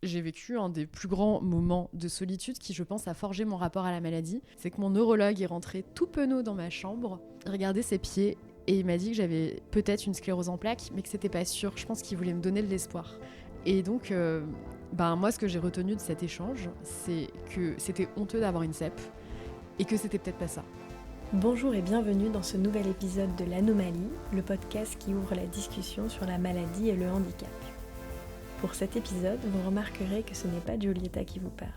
j'ai vécu un des plus grands moments de solitude qui, je pense, a forgé mon rapport à la maladie. C'est que mon neurologue est rentré tout penaud dans ma chambre, regardait ses pieds et il m'a dit que j'avais peut-être une sclérose en plaques, mais que c'était pas sûr. Je pense qu'il voulait me donner de l'espoir. Et donc, moi, ce que j'ai retenu de cet échange, c'est que c'était honteux d'avoir une CEP et que c'était peut-être pas ça. Bonjour et bienvenue dans ce nouvel épisode de l'Anomalie, le podcast qui ouvre la discussion sur la maladie et le handicap. Pour cet épisode, vous remarquerez que ce n'est pas Giulietta qui vous parle.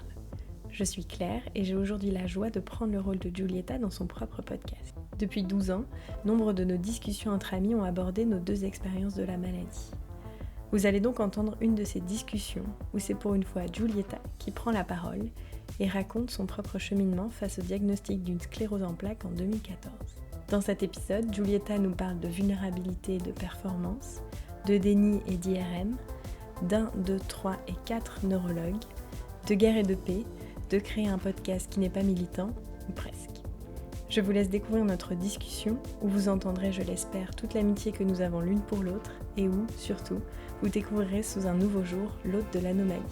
Je suis Claire et j'ai aujourd'hui la joie de prendre le rôle de Giulietta dans son propre podcast. Depuis 12 ans, nombre de nos discussions entre amis ont abordé nos deux expériences de la maladie. Vous allez donc entendre une de ces discussions où c'est pour une fois Giulietta qui prend la parole et raconte son propre cheminement face au diagnostic d'une sclérose en plaques en 2014. Dans cet épisode, Giulietta nous parle de vulnérabilité et de performance, de déni et d'IRM, d'1, 2, 3 et 4 neurologues, de guerre et de paix, de créer un podcast qui n'est pas militant, ou presque. Je vous laisse découvrir notre discussion où vous entendrez, je l'espère, toute l'amitié que nous avons l'une pour l'autre et où, surtout, vous découvrirez sous un nouveau jour l'hôte de l'anomalie.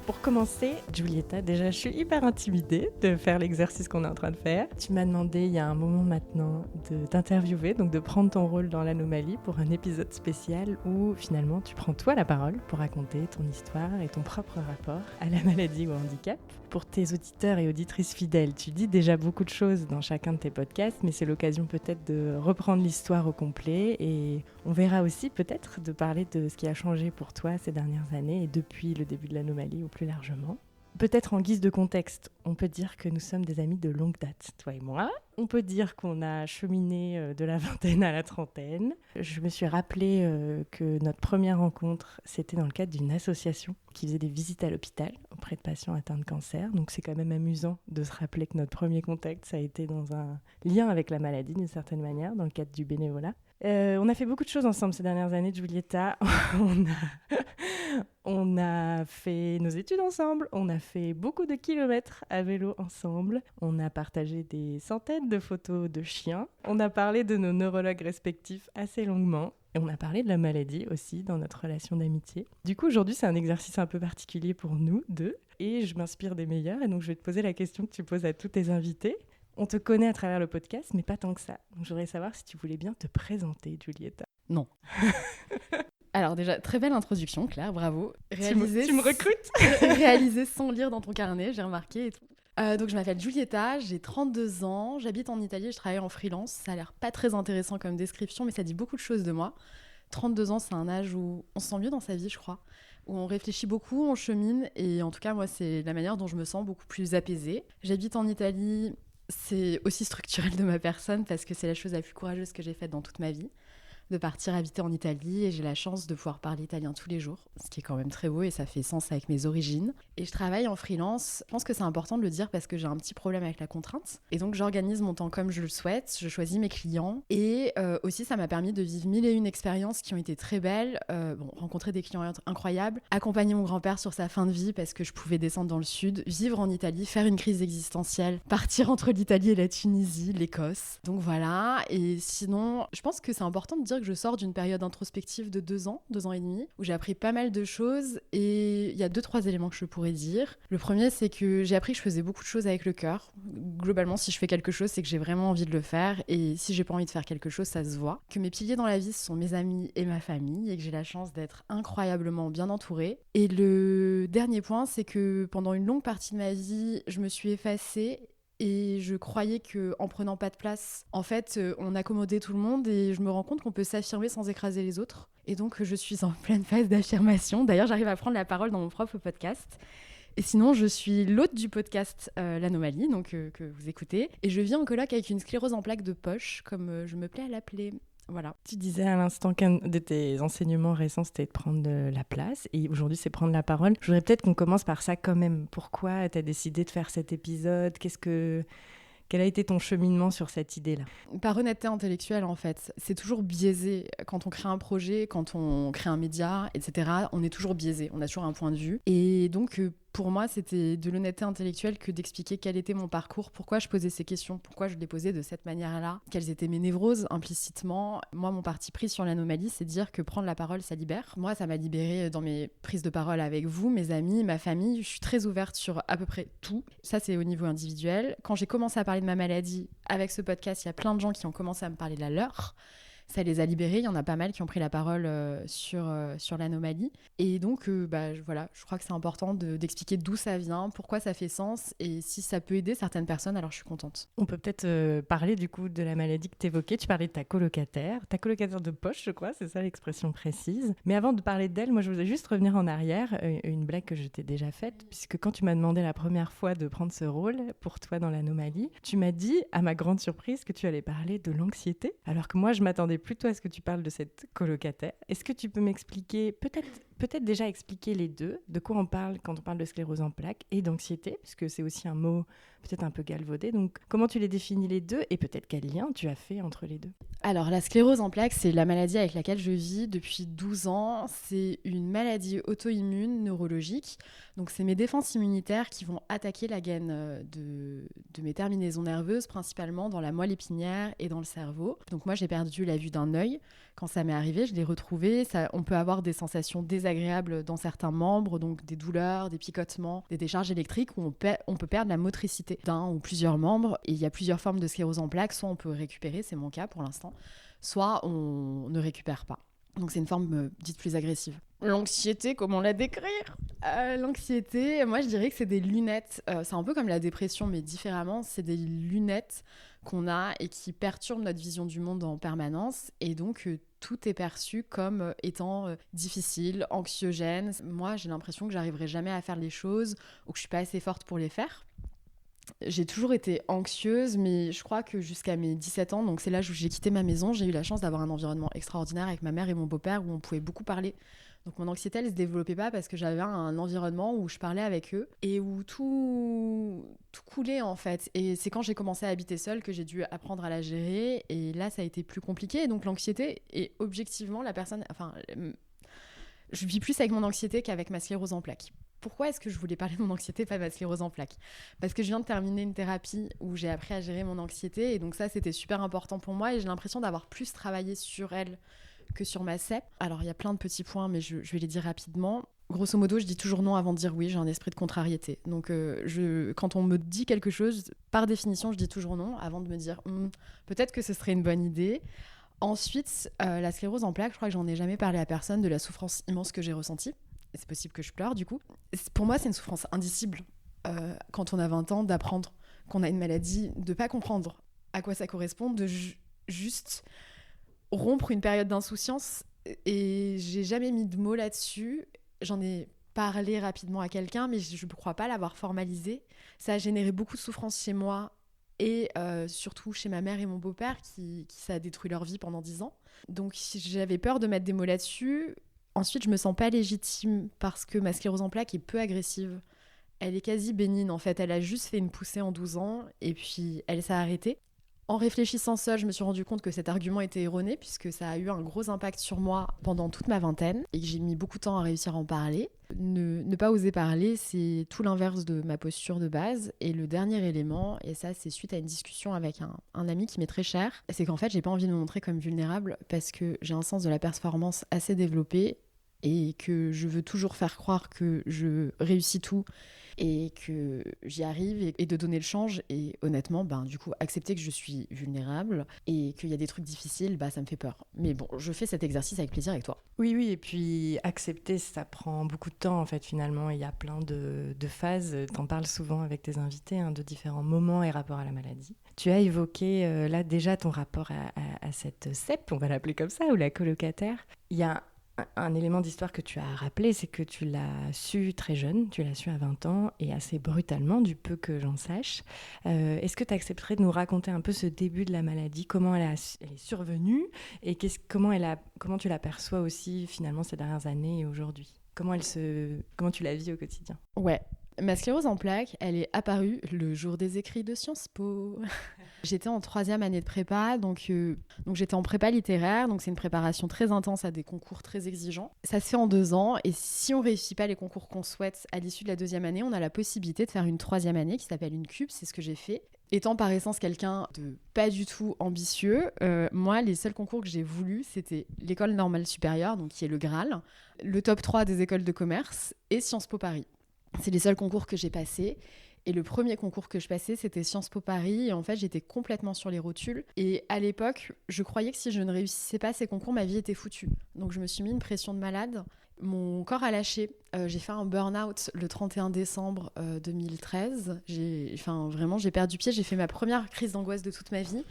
Pour commencer, Giulietta, déjà je suis hyper intimidée de faire l'exercice qu'on est en train de faire. Tu m'as demandé il y a un moment maintenant de t'interviewer, donc de prendre ton rôle dans l'anomalie pour un épisode spécial où finalement tu prends toi la parole pour raconter ton histoire et ton propre rapport à la maladie ou au handicap. Pour tes auditeurs et auditrices fidèles, tu dis déjà beaucoup de choses dans chacun de tes podcasts, mais c'est l'occasion peut-être de reprendre l'histoire au complet et on verra aussi peut-être de parler de ce qui a changé pour toi ces dernières années et depuis le début de l'anomalie ou plus largement. Peut-être en guise de contexte, on peut dire que nous sommes des amis de longue date, toi et moi. On peut dire qu'on a cheminé de la vingtaine à la trentaine. Je me suis rappelé que notre première rencontre, c'était dans le cadre d'une association qui faisait des visites à l'hôpital auprès de patients atteints de cancer. Donc c'est quand même amusant de se rappeler que notre premier contact, ça a été dans un lien avec la maladie d'une certaine manière, dans le cadre du bénévolat. On a fait beaucoup de choses ensemble ces dernières années, Giulietta. On a fait nos études ensemble, on a fait beaucoup de kilomètres à vélo ensemble, on a partagé des centaines de photos de chiens, on a parlé de nos neurologues respectifs assez longuement, et on a parlé de la maladie aussi dans notre relation d'amitié. Du coup, aujourd'hui, c'est un exercice un peu particulier pour nous deux, et je m'inspire des meilleurs, et donc je vais te poser la question que tu poses à tous tes invités. On te connaît à travers le podcast, mais pas tant que ça. Donc, je voudrais savoir si tu voulais bien te présenter, Giulietta. Non. Alors déjà, très belle introduction, Claire, bravo. Tu me recrutes. Réalisé sans lire dans ton carnet, j'ai remarqué et tout. Donc je m'appelle Giulietta, j'ai 32 ans, j'habite en Italie, je travaille en freelance. Ça a l'air pas très intéressant comme description, mais ça dit beaucoup de choses de moi. 32 ans, c'est un âge où on se sent mieux dans sa vie, je crois. Où on réfléchit beaucoup, on chemine, et en tout cas, moi, c'est la manière dont je me sens beaucoup plus apaisée. J'habite en Italie, c'est aussi structurel de ma personne, parce que c'est la chose la plus courageuse que j'ai faite dans toute ma vie, de partir habiter en Italie, et j'ai la chance de pouvoir parler italien tous les jours, ce qui est quand même très beau et ça fait sens avec mes origines. Et je travaille en freelance. Je pense que c'est important de le dire parce que j'ai un petit problème avec la contrainte. Et donc j'organise mon temps comme je le souhaite, je choisis mes clients. Et aussi ça m'a permis de vivre 1001 expériences qui ont été très belles. Rencontrer des clients incroyables, accompagner mon grand-père sur sa fin de vie parce que je pouvais descendre dans le sud, vivre en Italie, faire une crise existentielle, partir entre l'Italie et la Tunisie, l'Écosse. Donc voilà. Et sinon, je pense que c'est important de dire que je sors d'une période introspective de 2 ans et demi, où j'ai appris pas mal de choses et il y a 2-3 éléments que je pourrais dire. Le premier, c'est que j'ai appris que je faisais beaucoup de choses avec le cœur. Globalement, si je fais quelque chose, c'est que j'ai vraiment envie de le faire et si j'ai pas envie de faire quelque chose, ça se voit. Que mes piliers dans la vie, ce sont mes amis et ma famille et que j'ai la chance d'être incroyablement bien entourée. Et le dernier point, c'est que pendant une longue partie de ma vie, je me suis effacée. Et je croyais qu'en prenant pas de place, en fait, on accommodait tout le monde et je me rends compte qu'on peut s'affirmer sans écraser les autres. Et donc, je suis en pleine phase d'affirmation. D'ailleurs, j'arrive à prendre la parole dans mon propre podcast. Et sinon, je suis l'hôte du podcast L'Anomalie, donc que vous écoutez. Et je vis en coloc avec une sclérose en plaques de poche, comme je me plais à l'appeler. Voilà. Tu disais à l'instant qu'un de tes enseignements récents, c'était de prendre de la place. Et aujourd'hui, c'est prendre la parole. Je voudrais peut-être qu'on commence par ça quand même. Pourquoi tu as décidé de faire cet épisode ? Quel a été ton cheminement sur cette idée-là ? Par honnêteté intellectuelle, en fait. C'est toujours biaisé. Quand on crée un projet, quand on crée un média, etc., on est toujours biaisé. On a toujours un point de vue. Et donc, pour moi, c'était de l'honnêteté intellectuelle que d'expliquer quel était mon parcours, pourquoi je posais ces questions, pourquoi je les posais de cette manière-là, quelles étaient mes névroses implicitement. Moi, mon parti pris sur l'anomalie, c'est de dire que prendre la parole, ça libère. Moi, ça m'a libérée dans mes prises de parole avec vous, mes amis, ma famille. Je suis très ouverte sur à peu près tout. Ça, c'est au niveau individuel. Quand j'ai commencé à parler de ma maladie avec ce podcast, il y a plein de gens qui ont commencé à me parler de la leur. Ça les a libérés, il y en a pas mal qui ont pris la parole sur l'anomalie. Et donc, voilà, je crois que c'est important d'expliquer d'où ça vient, pourquoi ça fait sens, et si ça peut aider certaines personnes, alors je suis contente. On peut peut-être parler du coup de la maladie que tu évoquais. Tu parlais de ta colocataire de poche, je crois, c'est ça l'expression précise. Mais avant de parler d'elle, moi je voudrais juste revenir en arrière, une blague que je t'ai déjà faite, puisque quand tu m'as demandé la première fois de prendre ce rôle pour toi dans l'anomalie, tu m'as dit, à ma grande surprise, que tu allais parler de l'anxiété, alors que moi je m'attendais plutôt à ce que tu parles de cette colocataire. Est-ce que tu peux m'expliquer, peut-être déjà expliquer les deux, de quoi on parle quand on parle de sclérose en plaques et d'anxiété, puisque c'est aussi un mot peut-être un peu galvaudé. Donc comment tu les définis les deux et peut-être quel lien tu as fait entre les deux? Alors, la sclérose en plaques, c'est la maladie avec laquelle je vis depuis 12 ans. C'est une maladie auto-immune neurologique. Donc, c'est mes défenses immunitaires qui vont attaquer la gaine de mes terminaisons nerveuses, principalement dans la moelle épinière et dans le cerveau. Donc, moi, j'ai perdu la vue d'un œil. Quand ça m'est arrivé, je l'ai retrouvé. On peut avoir des sensations désagréables dans certains membres, donc des douleurs, des picotements, des décharges électriques où on peut perdre la motricité d'un ou plusieurs membres. Et il y a plusieurs formes de sclérose en plaques. Soit on peut récupérer, c'est mon cas pour l'instant, soit on ne récupère pas. Donc c'est une forme dite plus agressive. L'anxiété, comment la décrire ? L'anxiété, moi je dirais que c'est des lunettes. C'est un peu comme la dépression, mais différemment. C'est des lunettes qu'on a et qui perturbent notre vision du monde en permanence. Et donc tout est perçu comme étant difficile, anxiogène. Moi j'ai l'impression que j'arriverai jamais à faire les choses ou que je suis pas assez forte pour les faire. J'ai toujours été anxieuse, mais je crois que jusqu'à mes 17 ans, donc c'est l'âge où j'ai quitté ma maison, j'ai eu la chance d'avoir un environnement extraordinaire avec ma mère et mon beau-père où on pouvait beaucoup parler. Donc mon anxiété, elle ne se développait pas parce que j'avais un environnement où je parlais avec eux et où tout coulait en fait. Et c'est quand j'ai commencé à habiter seule que j'ai dû apprendre à la gérer et là, ça a été plus compliqué. Et donc l'anxiété est objectivement la personne... Enfin, je vis plus avec mon anxiété qu'avec ma sclérose en plaques. Pourquoi est-ce que je voulais parler de mon anxiété, pas de ma sclérose en plaques ? Parce que je viens de terminer une thérapie où j'ai appris à gérer mon anxiété et donc ça, c'était super important pour moi et j'ai l'impression d'avoir plus travaillé sur elle que sur ma CEP. Alors, il y a plein de petits points, mais je vais les dire rapidement. Grosso modo, je dis toujours non avant de dire oui, j'ai un esprit de contrariété. Donc, quand on me dit quelque chose, par définition, je dis toujours non avant de me dire peut-être que ce serait une bonne idée. Ensuite, la sclérose en plaques, je crois que j'en ai jamais parlé à personne de la souffrance immense que j'ai ressentie. C'est possible que je pleure du coup. Pour moi, c'est une souffrance indicible quand on a 20 ans d'apprendre qu'on a une maladie, de pas comprendre à quoi ça correspond, de juste rompre une période d'insouciance. Et j'ai jamais mis de mots là-dessus. J'en ai parlé rapidement à quelqu'un, mais je ne crois pas l'avoir formalisé. Ça a généré beaucoup de souffrance chez moi et surtout chez ma mère et mon beau-père qui ça a détruit leur vie pendant 10 ans. Donc j'avais peur de mettre des mots là-dessus. Ensuite, je me sens pas légitime parce que ma sclérose en plaques est peu agressive. Elle est quasi bénigne en fait. Elle a juste fait une poussée en 12 ans et puis elle s'est arrêtée. En réfléchissant seule, je me suis rendu compte que cet argument était erroné puisque ça a eu un gros impact sur moi pendant toute ma vingtaine et que j'ai mis beaucoup de temps à réussir à en parler. Ne pas oser parler, c'est tout l'inverse de ma posture de base. Et le dernier élément, et ça c'est suite à une discussion avec un ami qui m'est très cher, c'est qu'en fait j'ai pas envie de me montrer comme vulnérable parce que j'ai un sens de la performance assez développé et que je veux toujours faire croire que je réussis tout et que j'y arrive et de donner le change et honnêtement du coup accepter que je suis vulnérable et qu'il y a des trucs difficiles, ça me fait peur. Mais bon, je fais cet exercice avec plaisir avec toi. Oui, et puis accepter, ça prend beaucoup de temps en fait finalement. Il y a plein de phases, t'en parles souvent avec tes invités, de différents moments et rapports à la maladie. Tu as évoqué là déjà ton rapport à cette CEP, on va l'appeler comme ça, ou la colocataire. Il y a un élément d'histoire que tu as rappelé, c'est que tu l'as su très jeune, tu l'as su à 20 ans et assez brutalement, du peu que j'en sache. Est-ce que tu accepterais de nous raconter un peu ce début de la maladie, comment elle est survenue et comment tu l'aperçois aussi finalement ces dernières années et aujourd'hui ? Comment tu la vis au quotidien ? Ouais. Ma sclérose en plaques, elle est apparue le jour des écrits de Sciences Po. J'étais en 3e année de prépa, donc j'étais en prépa littéraire, donc c'est une préparation très intense à des concours très exigeants. Ça se fait en 2 ans, et si on réussit pas les concours qu'on souhaite à l'issue de la 2e année, on a la possibilité de faire une 3e année qui s'appelle une CUP, c'est ce que j'ai fait. Étant par essence quelqu'un de pas du tout ambitieux, moi, les seuls concours que j'ai voulu, c'était l'école normale supérieure, donc qui est le Graal, le top 3 des écoles de commerce et Sciences Po Paris. C'est les seuls concours que j'ai passés. Et le premier concours que je passais, c'était Sciences Po Paris. Et en fait, j'étais complètement sur les rotules. Et à l'époque, je croyais que si je ne réussissais pas ces concours, ma vie était foutue. Donc, je me suis mis une pression de malade. Mon corps a lâché. J'ai fait un burn-out le 31 décembre 2013. J'ai perdu pied. J'ai fait ma première crise d'angoisse de toute ma vie.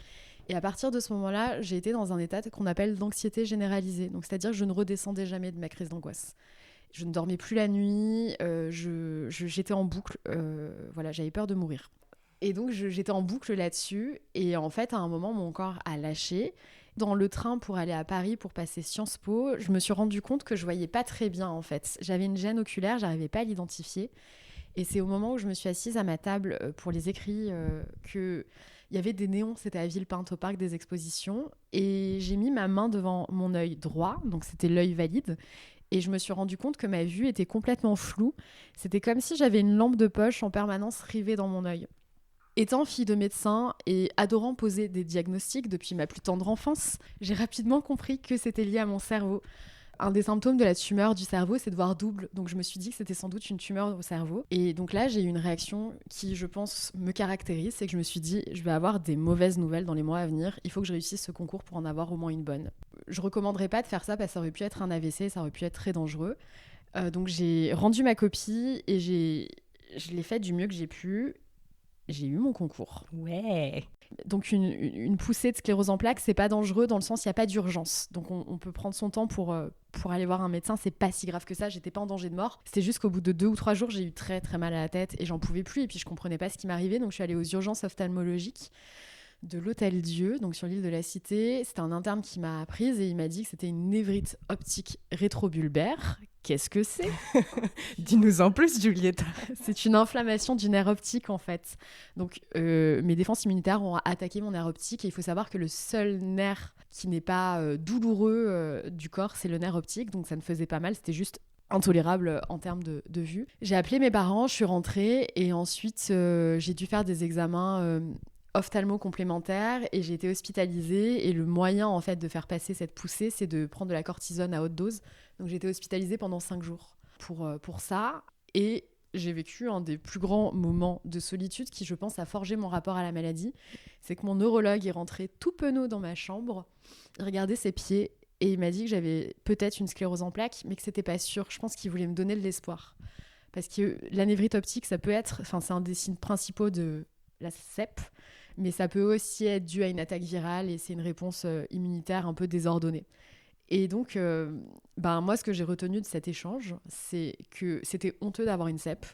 Et à partir de ce moment-là, j'ai été dans un état qu'on appelle d'anxiété généralisée. Donc, c'est-à-dire que je ne redescendais jamais de ma crise d'angoisse. Je ne dormais plus la nuit, j'étais en boucle, j'avais peur de mourir. Et donc j'étais en boucle là-dessus, et en fait à un moment mon corps a lâché. Dans le train pour aller à Paris pour passer Sciences Po, je me suis rendu compte que je voyais pas très bien en fait. J'avais une gêne oculaire, j'arrivais pas à l'identifier. Et c'est au moment où je me suis assise à ma table pour les écrits qu'il y avait des néons, c'était à Villepinte au parc des expositions, et j'ai mis ma main devant mon œil droit, donc c'était l'œil valide. Et je me suis rendu compte que ma vue était complètement floue. C'était comme si j'avais une lampe de poche en permanence rivée dans mon œil. Étant fille de médecin et adorant poser des diagnostics depuis ma plus tendre enfance, j'ai rapidement compris que c'était lié à mon cerveau. Un des symptômes de la tumeur du cerveau, c'est de voir double. Donc je me suis dit que c'était sans doute une tumeur au cerveau. Et donc là, j'ai eu une réaction qui, je pense, me caractérise. C'est que je me suis dit, je vais avoir des mauvaises nouvelles dans les mois à venir. Il faut que je réussisse ce concours pour en avoir au moins une bonne. Je recommanderais pas de faire ça parce que ça aurait pu être un AVC, ça aurait pu être très dangereux. Donc j'ai rendu ma copie et je l'ai fait du mieux que j'ai pu. J'ai eu mon concours. Ouais. Donc une poussée de sclérose en plaques, c'est pas dangereux dans le sens il n'y a pas d'urgence. Donc on peut prendre son temps pour aller voir un médecin, c'est pas si grave que ça, j'étais pas en danger de mort. C'était juste qu'au bout de 2 ou 3 jours, j'ai eu très très mal à la tête et j'en pouvais plus et puis je comprenais pas ce qui m'arrivait, donc je suis allée aux urgences ophtalmologiques de l'Hôtel Dieu, donc sur l'île de la Cité. C'était un interne qui m'a prise et il m'a dit que c'était une névrite optique rétrobulbaire. Qu'est-ce que c'est ? Dis-nous en plus, Julieta. C'est une inflammation du nerf optique, en fait. Donc, mes défenses immunitaires ont attaqué mon nerf optique. Et il faut savoir que le seul nerf qui n'est pas douloureux du corps, c'est le nerf optique. Donc, ça ne faisait pas mal. C'était juste intolérable en termes de vue. J'ai appelé mes parents, je suis rentrée. Et ensuite, j'ai dû faire des examens ophtalmo complémentaires et j'ai été hospitalisée. Et le moyen, en fait, de faire passer cette poussée, c'est de prendre de la cortisone à haute dose. Donc j'ai été hospitalisée pendant 5 jours pour ça. Et j'ai vécu un des plus grands moments de solitude qui, je pense, a forgé mon rapport à la maladie. C'est que mon neurologue est rentré tout penaud dans ma chambre, il regardait ses pieds et il m'a dit que j'avais peut-être une sclérose en plaques, mais que c'était pas sûr. Je pense qu'il voulait me donner de l'espoir. Parce que la névrite optique, ça peut être... Enfin, c'est un des signes principaux de la CEP, mais ça peut aussi être dû à une attaque virale et c'est une réponse immunitaire un peu désordonnée. Et donc, moi, ce que j'ai retenu de cet échange, c'est que c'était honteux d'avoir une CEP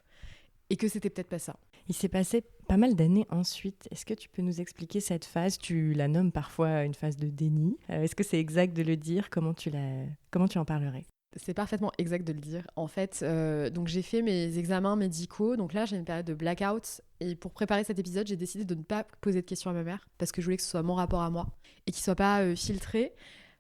et que c'était peut-être pas ça. Il s'est passé pas mal d'années ensuite. Est-ce que tu peux nous expliquer cette phase ? Tu la nommes parfois une phase de déni. Est-ce que c'est exact de le dire ? Comment tu en parlerais ? C'est parfaitement exact de le dire. En fait, donc j'ai fait mes examens médicaux. Donc là, j'ai une période de blackout. Et pour préparer cet épisode, j'ai décidé de ne pas poser de questions à ma mère parce que je voulais que ce soit mon rapport à moi et qu'il ne soit pas filtré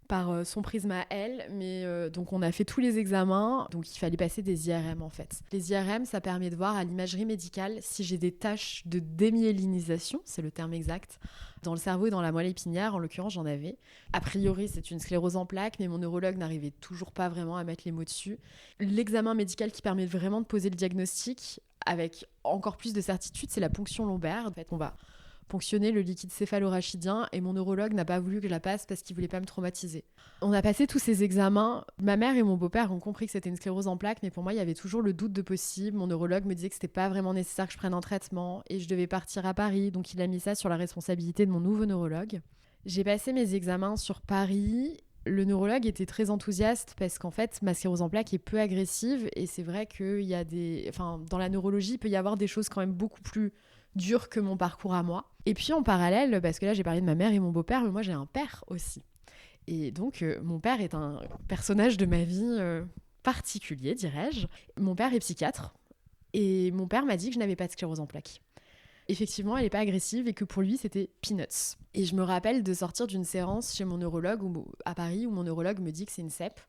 par son prisme à elle, mais donc on a fait tous les examens, donc il fallait passer des IRM en fait. Les IRM, ça permet de voir à l'imagerie médicale si j'ai des taches de démyélinisation, c'est le terme exact, dans le cerveau et dans la moelle épinière, en l'occurrence j'en avais. A priori c'est une sclérose en plaques, mais mon neurologue n'arrivait toujours pas vraiment à mettre les mots dessus. L'examen médical qui permet vraiment de poser le diagnostic avec encore plus de certitude, c'est la ponction lombaire. En fait, on va ponctionner le liquide céphalorachidien et mon neurologue n'a pas voulu que je la passe parce qu'il voulait pas me traumatiser. On a passé tous ces examens. Ma mère et mon beau-père ont compris que c'était une sclérose en plaques, mais pour moi, il y avait toujours le doute de possible. Mon neurologue me disait que c'était pas vraiment nécessaire que je prenne un traitement et je devais partir à Paris, donc il a mis ça sur la responsabilité de mon nouveau neurologue. J'ai passé mes examens sur Paris. Le neurologue était très enthousiaste parce qu'en fait, ma sclérose en plaques est peu agressive et c'est vrai qu'il y a dans la neurologie, il peut y avoir des choses quand même beaucoup plus dures que mon parcours à moi. Et puis en parallèle, parce que là j'ai parlé de ma mère et mon beau-père, mais moi j'ai un père aussi. Et donc mon père est un personnage de ma vie particulier, dirais-je. Mon père est psychiatre. Et mon père m'a dit que je n'avais pas de sclérose en plaques. Effectivement, elle n'est pas agressive et que pour lui, c'était peanuts. Et je me rappelle de sortir d'une séance chez mon neurologue à Paris où mon neurologue me dit que c'est une CEP.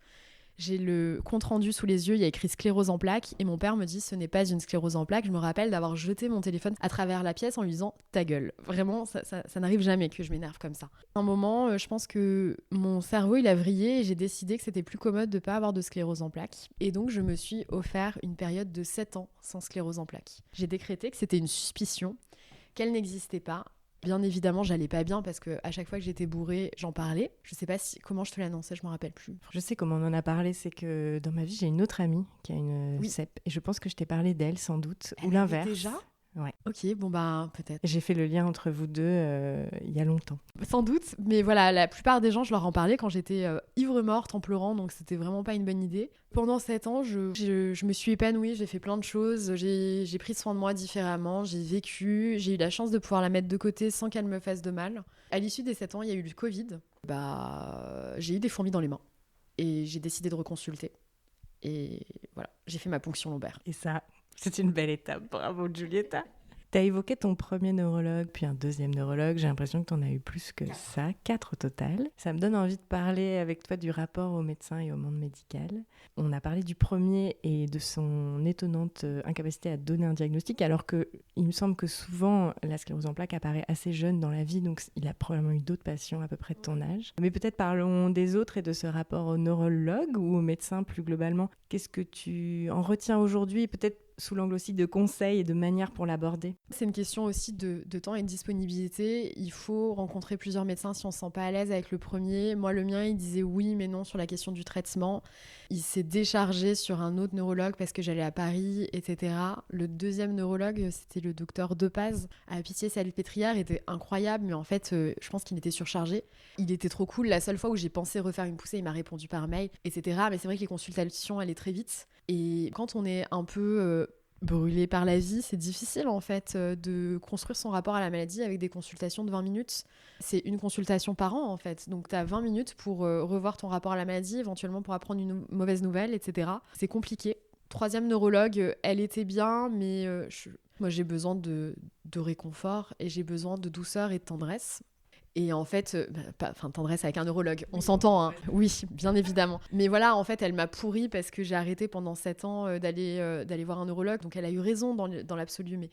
J'ai le compte-rendu sous les yeux, il y a écrit sclérose en plaques et mon père me dit ce n'est pas une sclérose en plaques. Je me rappelle d'avoir jeté mon téléphone à travers la pièce en lui disant ta gueule. Vraiment, ça n'arrive jamais que je m'énerve comme ça. À un moment, je pense que mon cerveau il a vrillé et j'ai décidé que c'était plus commode de ne pas avoir de sclérose en plaques. Et donc je me suis offert une période de 7 ans sans sclérose en plaques. J'ai décrété que c'était une suspicion, qu'elle n'existait pas. Bien évidemment, j'allais pas bien parce que à chaque fois que j'étais bourrée, j'en parlais. Je sais pas comment je te l'annonçais, je me rappelle plus. Je sais comment on en a parlé, c'est que dans ma vie, j'ai une autre amie qui a une CEP et je pense que je t'ai parlé d'elle sans doute, ou l'inverse. Déjà ? Ouais. Ok, bon bah peut-être. J'ai fait le lien entre vous deux il y a longtemps. Sans doute, mais voilà, la plupart des gens, je leur en parlais quand j'étais ivre-morte en pleurant, donc c'était vraiment pas une bonne idée. Pendant 7 ans, je me suis épanouie, j'ai fait plein de choses, j'ai pris soin de moi différemment, j'ai vécu, j'ai eu la chance de pouvoir la mettre de côté sans qu'elle me fasse de mal. À l'issue des 7 ans, il y a eu le Covid. J'ai eu des fourmis dans les mains et j'ai décidé de reconsulter. Et voilà, j'ai fait ma ponction lombaire. Et ça, c'est une belle étape. Bravo, Giulietta. Tu as évoqué ton premier neurologue, puis un deuxième neurologue. J'ai l'impression que tu en as eu plus que 4 au total. Ça me donne envie de parler avec toi du rapport aux médecins et au monde médical. On a parlé du premier et de son étonnante incapacité à donner un diagnostic, alors qu'il me semble que souvent, la sclérose en plaques apparaît assez jeune dans la vie, donc il a probablement eu d'autres patients à peu près de ton âge. Mais peut-être parlons des autres et de ce rapport au neurologue ou au médecin plus globalement. Qu'est-ce que tu en retiens aujourd'hui, peut-être sous l'angle aussi de conseils et de manières pour l'aborder? C'est une question aussi de temps et de disponibilité. Il faut rencontrer plusieurs médecins si on ne se sent pas à l'aise avec le premier. Moi, le mien, il disait oui, mais non sur la question du traitement. Il s'est déchargé sur un autre neurologue parce que j'allais à Paris, etc. Le deuxième neurologue, c'était le docteur Depaz à Pitié-Salpêtrière, était incroyable, mais en fait, je pense qu'il était surchargé. Il était trop cool. La seule fois où j'ai pensé refaire une poussée, il m'a répondu par mail, etc. Mais c'est vrai que les consultations allaient très vite. Et quand on est un peu brûlé par la vie, c'est difficile en fait de construire son rapport à la maladie avec des consultations de 20 minutes. C'est une consultation par an en fait. Donc tu as 20 minutes pour revoir ton rapport à la maladie, éventuellement pour apprendre une mauvaise nouvelle, etc. C'est compliqué. Troisième neurologue, elle était bien, mais moi j'ai besoin de réconfort et j'ai besoin de douceur et de tendresse. Et en fait, tendresse avec un neurologue, on s'entend, hein. Oui, bien évidemment. Mais voilà, en fait, elle m'a pourri parce que j'ai arrêté pendant 7 ans d'aller voir un neurologue. Donc elle a eu raison dans l'absolu, mais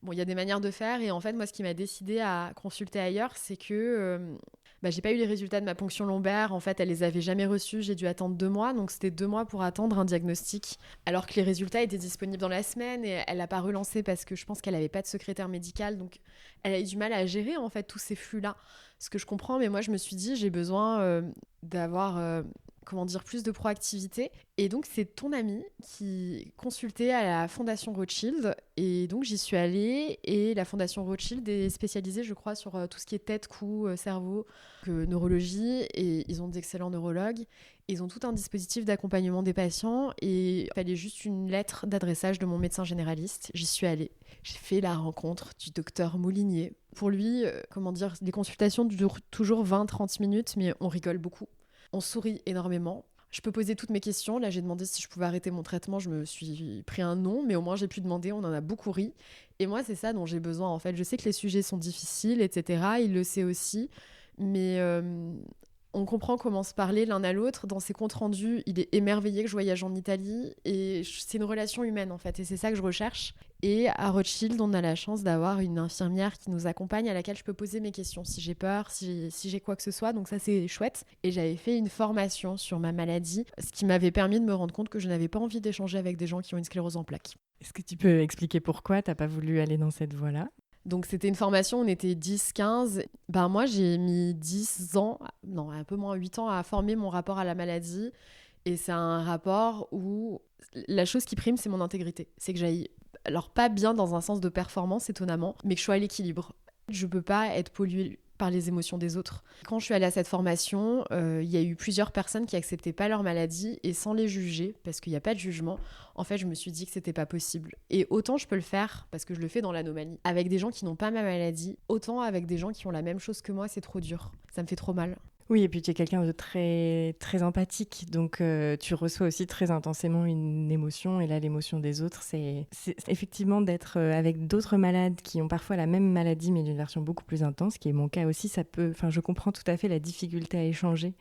bon, il y a des manières de faire. Et en fait, moi, ce qui m'a décidé à consulter ailleurs, c'est que j'ai pas eu les résultats de ma ponction lombaire. En fait, elle les avait jamais reçus. J'ai dû attendre 2 mois. Donc c'était 2 mois pour attendre un diagnostic. Alors que les résultats étaient disponibles dans la semaine et elle l'a pas relancé parce que je pense qu'elle avait pas de secrétaire médical. Donc elle a eu du mal à gérer en fait tous ces flux-là. Ce que je comprends, mais moi je me suis dit j'ai besoin d'avoir plus de proactivité. Et donc c'est ton ami qui consultait à la Fondation Rothschild et donc j'y suis allée et la Fondation Rothschild est spécialisée je crois sur tout ce qui est tête, cou, cerveau, neurologie et ils ont d'excellents neurologues. Ils ont tout un dispositif d'accompagnement des patients et il fallait juste une lettre d'adressage de mon médecin généraliste. J'y suis allée. J'ai fait la rencontre du docteur Moulinier. Pour lui, les consultations durent toujours 20-30 minutes, mais on rigole beaucoup. On sourit énormément. Je peux poser toutes mes questions. Là, j'ai demandé si je pouvais arrêter mon traitement. Je me suis pris un non, mais au moins j'ai pu demander. On en a beaucoup ri. Et moi, c'est ça dont j'ai besoin, en fait. Je sais que les sujets sont difficiles, etc. Il le sait aussi. Mais on comprend comment se parler l'un à l'autre. Dans ses comptes rendus, il est émerveillé que je voyage en Italie. Et c'est une relation humaine, en fait. Et c'est ça que je recherche. Et à Rothschild, on a la chance d'avoir une infirmière qui nous accompagne, à laquelle je peux poser mes questions si j'ai peur, si j'ai quoi que ce soit. Donc ça, c'est chouette. Et j'avais fait une formation sur ma maladie, ce qui m'avait permis de me rendre compte que je n'avais pas envie d'échanger avec des gens qui ont une sclérose en plaques. Est-ce que tu peux expliquer pourquoi tu n'as pas voulu aller dans cette voie-là ? Donc c'était une formation, on était 10-15. Moi j'ai mis 10 ans, non un peu moins 8 ans à former mon rapport à la maladie. Et c'est un rapport où la chose qui prime, c'est mon intégrité. C'est que j'aille, alors pas bien dans un sens de performance étonnamment, mais que je sois à l'équilibre. Je peux pas être polluée par les émotions des autres. Quand je suis allée à cette formation, il y a eu plusieurs personnes qui acceptaient pas leur maladie et sans les juger, parce qu'il n'y a pas de jugement, en fait, je me suis dit que c'était pas possible. Et autant je peux le faire, parce que je le fais dans l'anomalie, avec des gens qui n'ont pas ma maladie, autant avec des gens qui ont la même chose que moi, c'est trop dur. Ça me fait trop mal. Oui, et puis tu es quelqu'un de très, très empathique, donc tu reçois aussi très intensément une émotion, et là, l'émotion des autres, c'est effectivement d'être avec d'autres malades qui ont parfois la même maladie, mais d'une version beaucoup plus intense, qui est mon cas aussi. Je comprends tout à fait la difficulté à échanger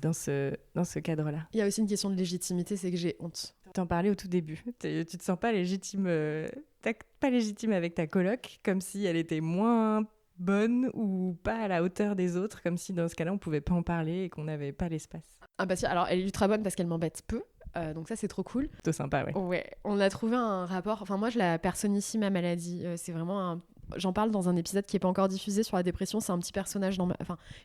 dans ce cadre-là. Il y a aussi une question de légitimité, c'est que j'ai honte. T'en parlais au tout début. Tu te sens pas légitime, pas légitime avec ta coloc, comme si elle était moins bonne ou pas à la hauteur des autres, comme si dans ce cas-là on pouvait pas en parler et qu'on n'avait pas l'espace. Ah bah si, alors elle est ultra bonne parce qu'elle m'embête peu, donc ça c'est trop cool. Plutôt sympa, ouais. Ouais, on a trouvé un rapport, enfin moi je la personnifie ma maladie, c'est vraiment j'en parle dans un épisode qui n'est pas encore diffusé sur la dépression, c'est un petit personnage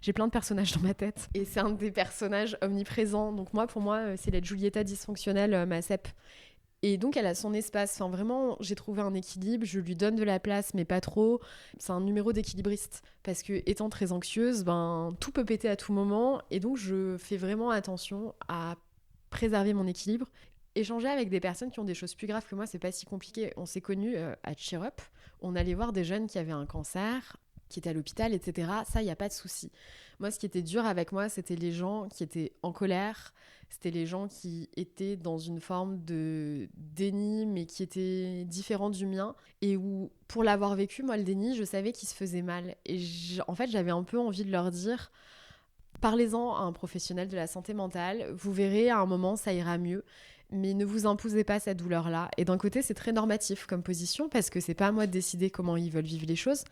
j'ai plein de personnages dans ma tête, et c'est un des personnages omniprésents, donc pour moi c'est la Giulietta dysfonctionnelle, ma CEP. Et donc, elle a son espace. Enfin, vraiment, j'ai trouvé un équilibre. Je lui donne de la place, mais pas trop. C'est un numéro d'équilibriste. Parce que, étant très anxieuse, tout peut péter à tout moment. Et donc, je fais vraiment attention à préserver mon équilibre. Échanger avec des personnes qui ont des choses plus graves que moi, c'est pas si compliqué. On s'est connus à Cheer Up. On allait voir des jeunes qui avaient un cancer, qui étaient à l'hôpital, etc. Ça, il n'y a pas de souci. Moi, ce qui était dur avec moi, c'était les gens qui étaient en colère. C'était les gens qui étaient dans une forme de déni, mais qui était différent du mien. Et où, pour l'avoir vécu, moi, le déni, je savais qu'il se faisait mal. Et en fait, j'avais un peu envie de leur dire, parlez-en à un professionnel de la santé mentale. Vous verrez, à un moment, ça ira mieux. Mais ne vous imposez pas cette douleur-là. Et d'un côté, c'est très normatif comme position, parce que c'est pas à moi de décider comment ils veulent vivre les choses.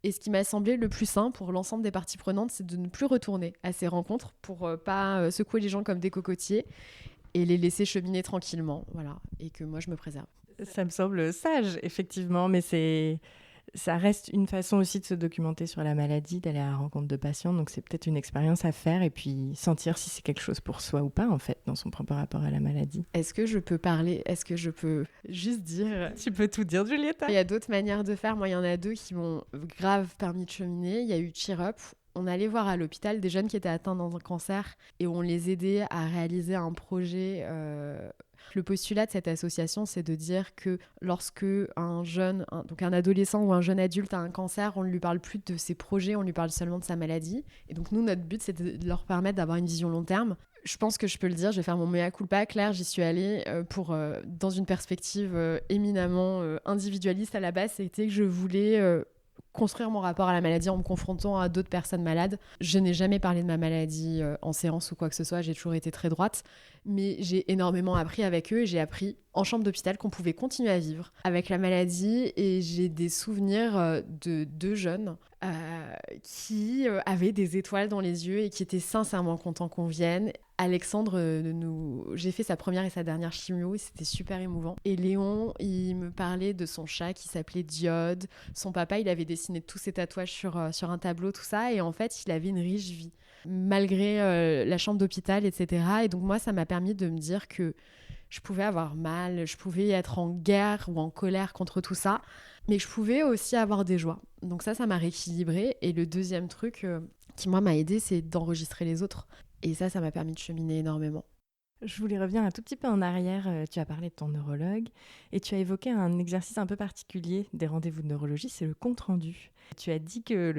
Et ce qui m'a semblé le plus sain pour l'ensemble des parties prenantes, c'est de ne plus retourner à ces rencontres pour pas secouer les gens comme des cocotiers et les laisser cheminer tranquillement, voilà, et que moi je me préserve. Ça me semble sage, effectivement, mais ça reste une façon aussi de se documenter sur la maladie, d'aller à la rencontre de patients, donc c'est peut-être une expérience à faire et puis sentir si c'est quelque chose pour soi ou pas, en fait, dans son propre rapport à la maladie. Est-ce que je peux juste dire... Tu peux tout dire, Giulietta. Il y a d'autres manières de faire. Moi, il y en a 2 qui m'ont grave permis de cheminer. Il y a eu Cheer Up. On allait voir à l'hôpital des jeunes qui étaient atteints d'un cancer et on les aidait à réaliser un projet... Le postulat de cette association, c'est de dire que lorsque un adolescent ou un jeune adulte a un cancer, on ne lui parle plus de ses projets, on lui parle seulement de sa maladie. Et donc nous, notre but, c'est de leur permettre d'avoir une vision long terme. Je pense que je peux le dire, je vais faire mon mea culpa. Claire, j'y suis allée dans une perspective éminemment individualiste à la base. C'était que je voulais... construire mon rapport à la maladie en me confrontant à d'autres personnes malades. Je n'ai jamais parlé de ma maladie en séance ou quoi que ce soit, j'ai toujours été très droite, mais j'ai énormément appris avec eux et j'ai appris en chambre d'hôpital qu'on pouvait continuer à vivre avec la maladie et j'ai des souvenirs de 2 jeunes qui avaient des étoiles dans les yeux et qui étaient sincèrement contents qu'on vienne. Alexandre, j'ai fait sa première et sa dernière chimio et c'était super émouvant. Et Léon, il me parlait de son chat qui s'appelait Diode. Son papa, il avait dessiné tous ses tatouages sur un tableau, tout ça. Et en fait, il avait une riche vie, malgré la chambre d'hôpital, etc. Et donc moi, ça m'a permis de me dire que je pouvais avoir mal, je pouvais être en guerre ou en colère contre tout ça, mais je pouvais aussi avoir des joies. Donc ça m'a rééquilibrée. Et le deuxième truc qui, moi, m'a aidée, c'est d'enregistrer les autres. Et ça m'a permis de cheminer énormément. Je voulais revenir un tout petit peu en arrière. Tu as parlé de ton neurologue et tu as évoqué un exercice un peu particulier des rendez-vous de neurologie, c'est le compte-rendu. Tu as dit que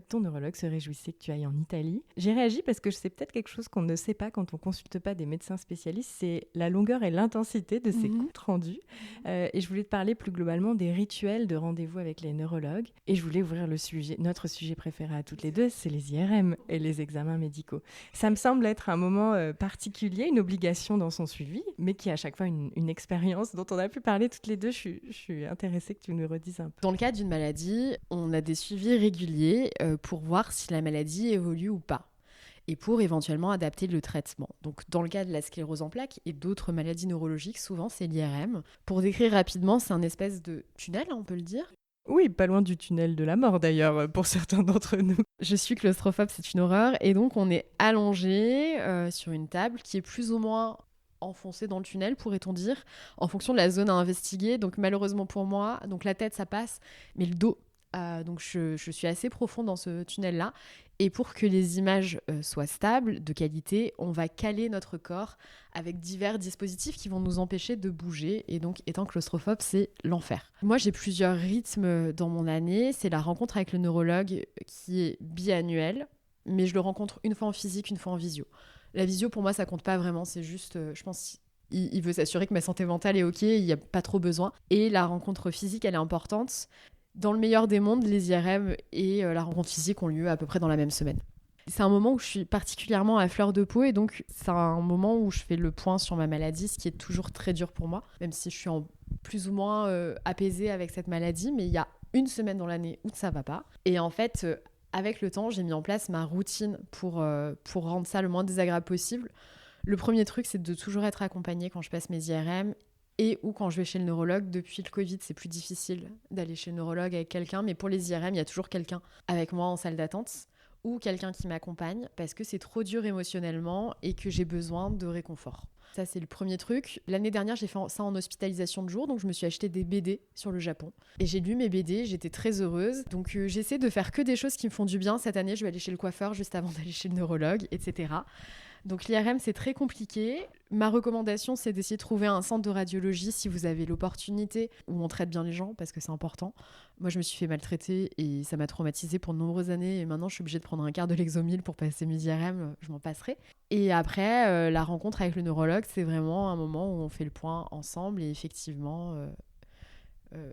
ton neurologue se réjouissait que tu ailles en Italie. J'ai réagi parce que c'est peut-être quelque chose qu'on ne sait pas quand on ne consulte pas des médecins spécialistes, c'est la longueur et l'intensité de ces comptes rendus. Et je voulais te parler plus globalement des rituels de rendez-vous avec les neurologues. Et je voulais ouvrir notre sujet préféré à toutes les deux, c'est les IRM et les examens médicaux. Ça me semble être un moment particulier, une obligation dans son suivi, mais qui est à chaque fois une expérience dont on a pu parler toutes les deux. Je suis intéressée que tu nous redises un peu. Dans le cas d'une maladie, on a des suivis réguliers pour voir si la maladie évolue ou pas et pour éventuellement adapter le traitement. Donc dans le cas de la sclérose en plaques et d'autres maladies neurologiques, souvent c'est l'IRM. Pour décrire rapidement, c'est un espèce de tunnel, on peut le dire. Oui, pas loin du tunnel de la mort d'ailleurs, pour certains d'entre nous. Je suis claustrophobe, c'est une horreur. Et donc on est allongé sur une table qui est plus ou moins enfoncée dans le tunnel, pourrait-on dire, en fonction de la zone à investiguer. Donc malheureusement pour moi, donc la tête ça passe, mais le dos... donc je suis assez profond dans ce tunnel-là. Et pour que les images soient stables, de qualité, on va caler notre corps avec divers dispositifs qui vont nous empêcher de bouger. Et donc, étant claustrophobe, c'est l'enfer. Moi, j'ai plusieurs rythmes dans mon année. C'est la rencontre avec le neurologue qui est biannuelle. mais je le rencontre une fois en physique, une fois en visio. La visio, pour moi, ça compte pas vraiment. C'est juste, je pense, il veut s'assurer que ma santé mentale est OK, il n'y a pas trop besoin. Et la rencontre physique, elle est importante. Dans le meilleur des mondes, les IRM et la rencontre physique ont lieu à peu près dans la même semaine. C'est un moment où je suis particulièrement à fleur de peau et donc c'est un moment où je fais le point sur ma maladie, ce qui est toujours très dur pour moi, même si je suis plus ou moins apaisée avec cette maladie, mais il y a une semaine dans l'année où ça va pas. Et en fait, avec le temps, j'ai mis en place ma routine pour rendre ça le moins désagréable possible. Le premier truc, c'est de toujours être accompagnée quand je passe mes IRM et ou quand je vais chez le neurologue. Depuis le Covid, c'est plus difficile d'aller chez le neurologue avec quelqu'un, mais pour les IRM, il y a toujours quelqu'un avec moi en salle d'attente ou quelqu'un qui m'accompagne parce que c'est trop dur émotionnellement et que j'ai besoin de réconfort. Ça, c'est le premier truc. L'année dernière, j'ai fait ça en hospitalisation de jour, donc je me suis acheté des BD sur le Japon. Et j'ai lu mes BD, j'étais très heureuse. Donc j'essaie de faire que des choses qui me font du bien. Cette année, je vais aller chez le coiffeur juste avant d'aller chez le neurologue, etc. Donc l'IRM, c'est très compliqué. Ma recommandation, c'est d'essayer de trouver un centre de radiologie si vous avez l'opportunité, où on traite bien les gens, parce que c'est important. Moi, je me suis fait maltraiter et ça m'a traumatisée pour de nombreuses années. Et maintenant, je suis obligée de prendre un quart de Lexomil pour passer mes IRM. Je m'en passerai. Et après, la rencontre avec le neurologue, c'est vraiment un moment où on fait le point ensemble. Et effectivement,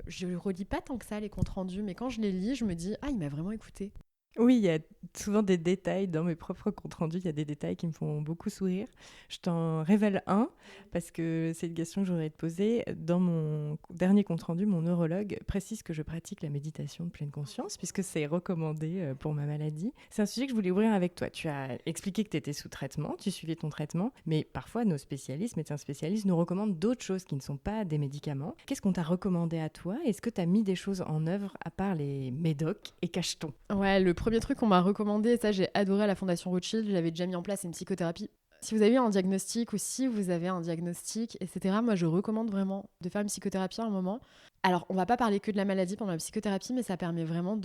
je ne relis pas tant que ça les comptes rendus, mais quand je les lis, je me dis « Ah, il m'a vraiment écouté ». Oui, il y a souvent des détails dans mes propres comptes rendus, il y a des détails qui me font beaucoup sourire. Je t'en révèle un, parce que c'est une question que j'aurais te poser. Dans mon dernier compte rendu, mon neurologue précise que je pratique la méditation de pleine conscience, puisque c'est recommandé pour ma maladie. C'est un sujet que je voulais ouvrir avec toi. Tu as expliqué que tu étais sous traitement, tu suivais ton traitement, mais parfois nos spécialistes, médecins spécialistes, nous recommandent d'autres choses qui ne sont pas des médicaments. Qu'est-ce qu'on t'a recommandé à toi ? Est-ce que tu as mis des choses en œuvre à part les médocs et cachetons ? Ouais, le premier truc qu'on m'a recommandé, et ça j'ai adoré à la Fondation Rothschild, j'avais déjà mis en place une psychothérapie. Si vous avez un diagnostic ou si vous avez un diagnostic, etc., moi je recommande vraiment de faire une psychothérapie à un moment. Alors on va pas parler que de la maladie pendant la psychothérapie, mais ça permet vraiment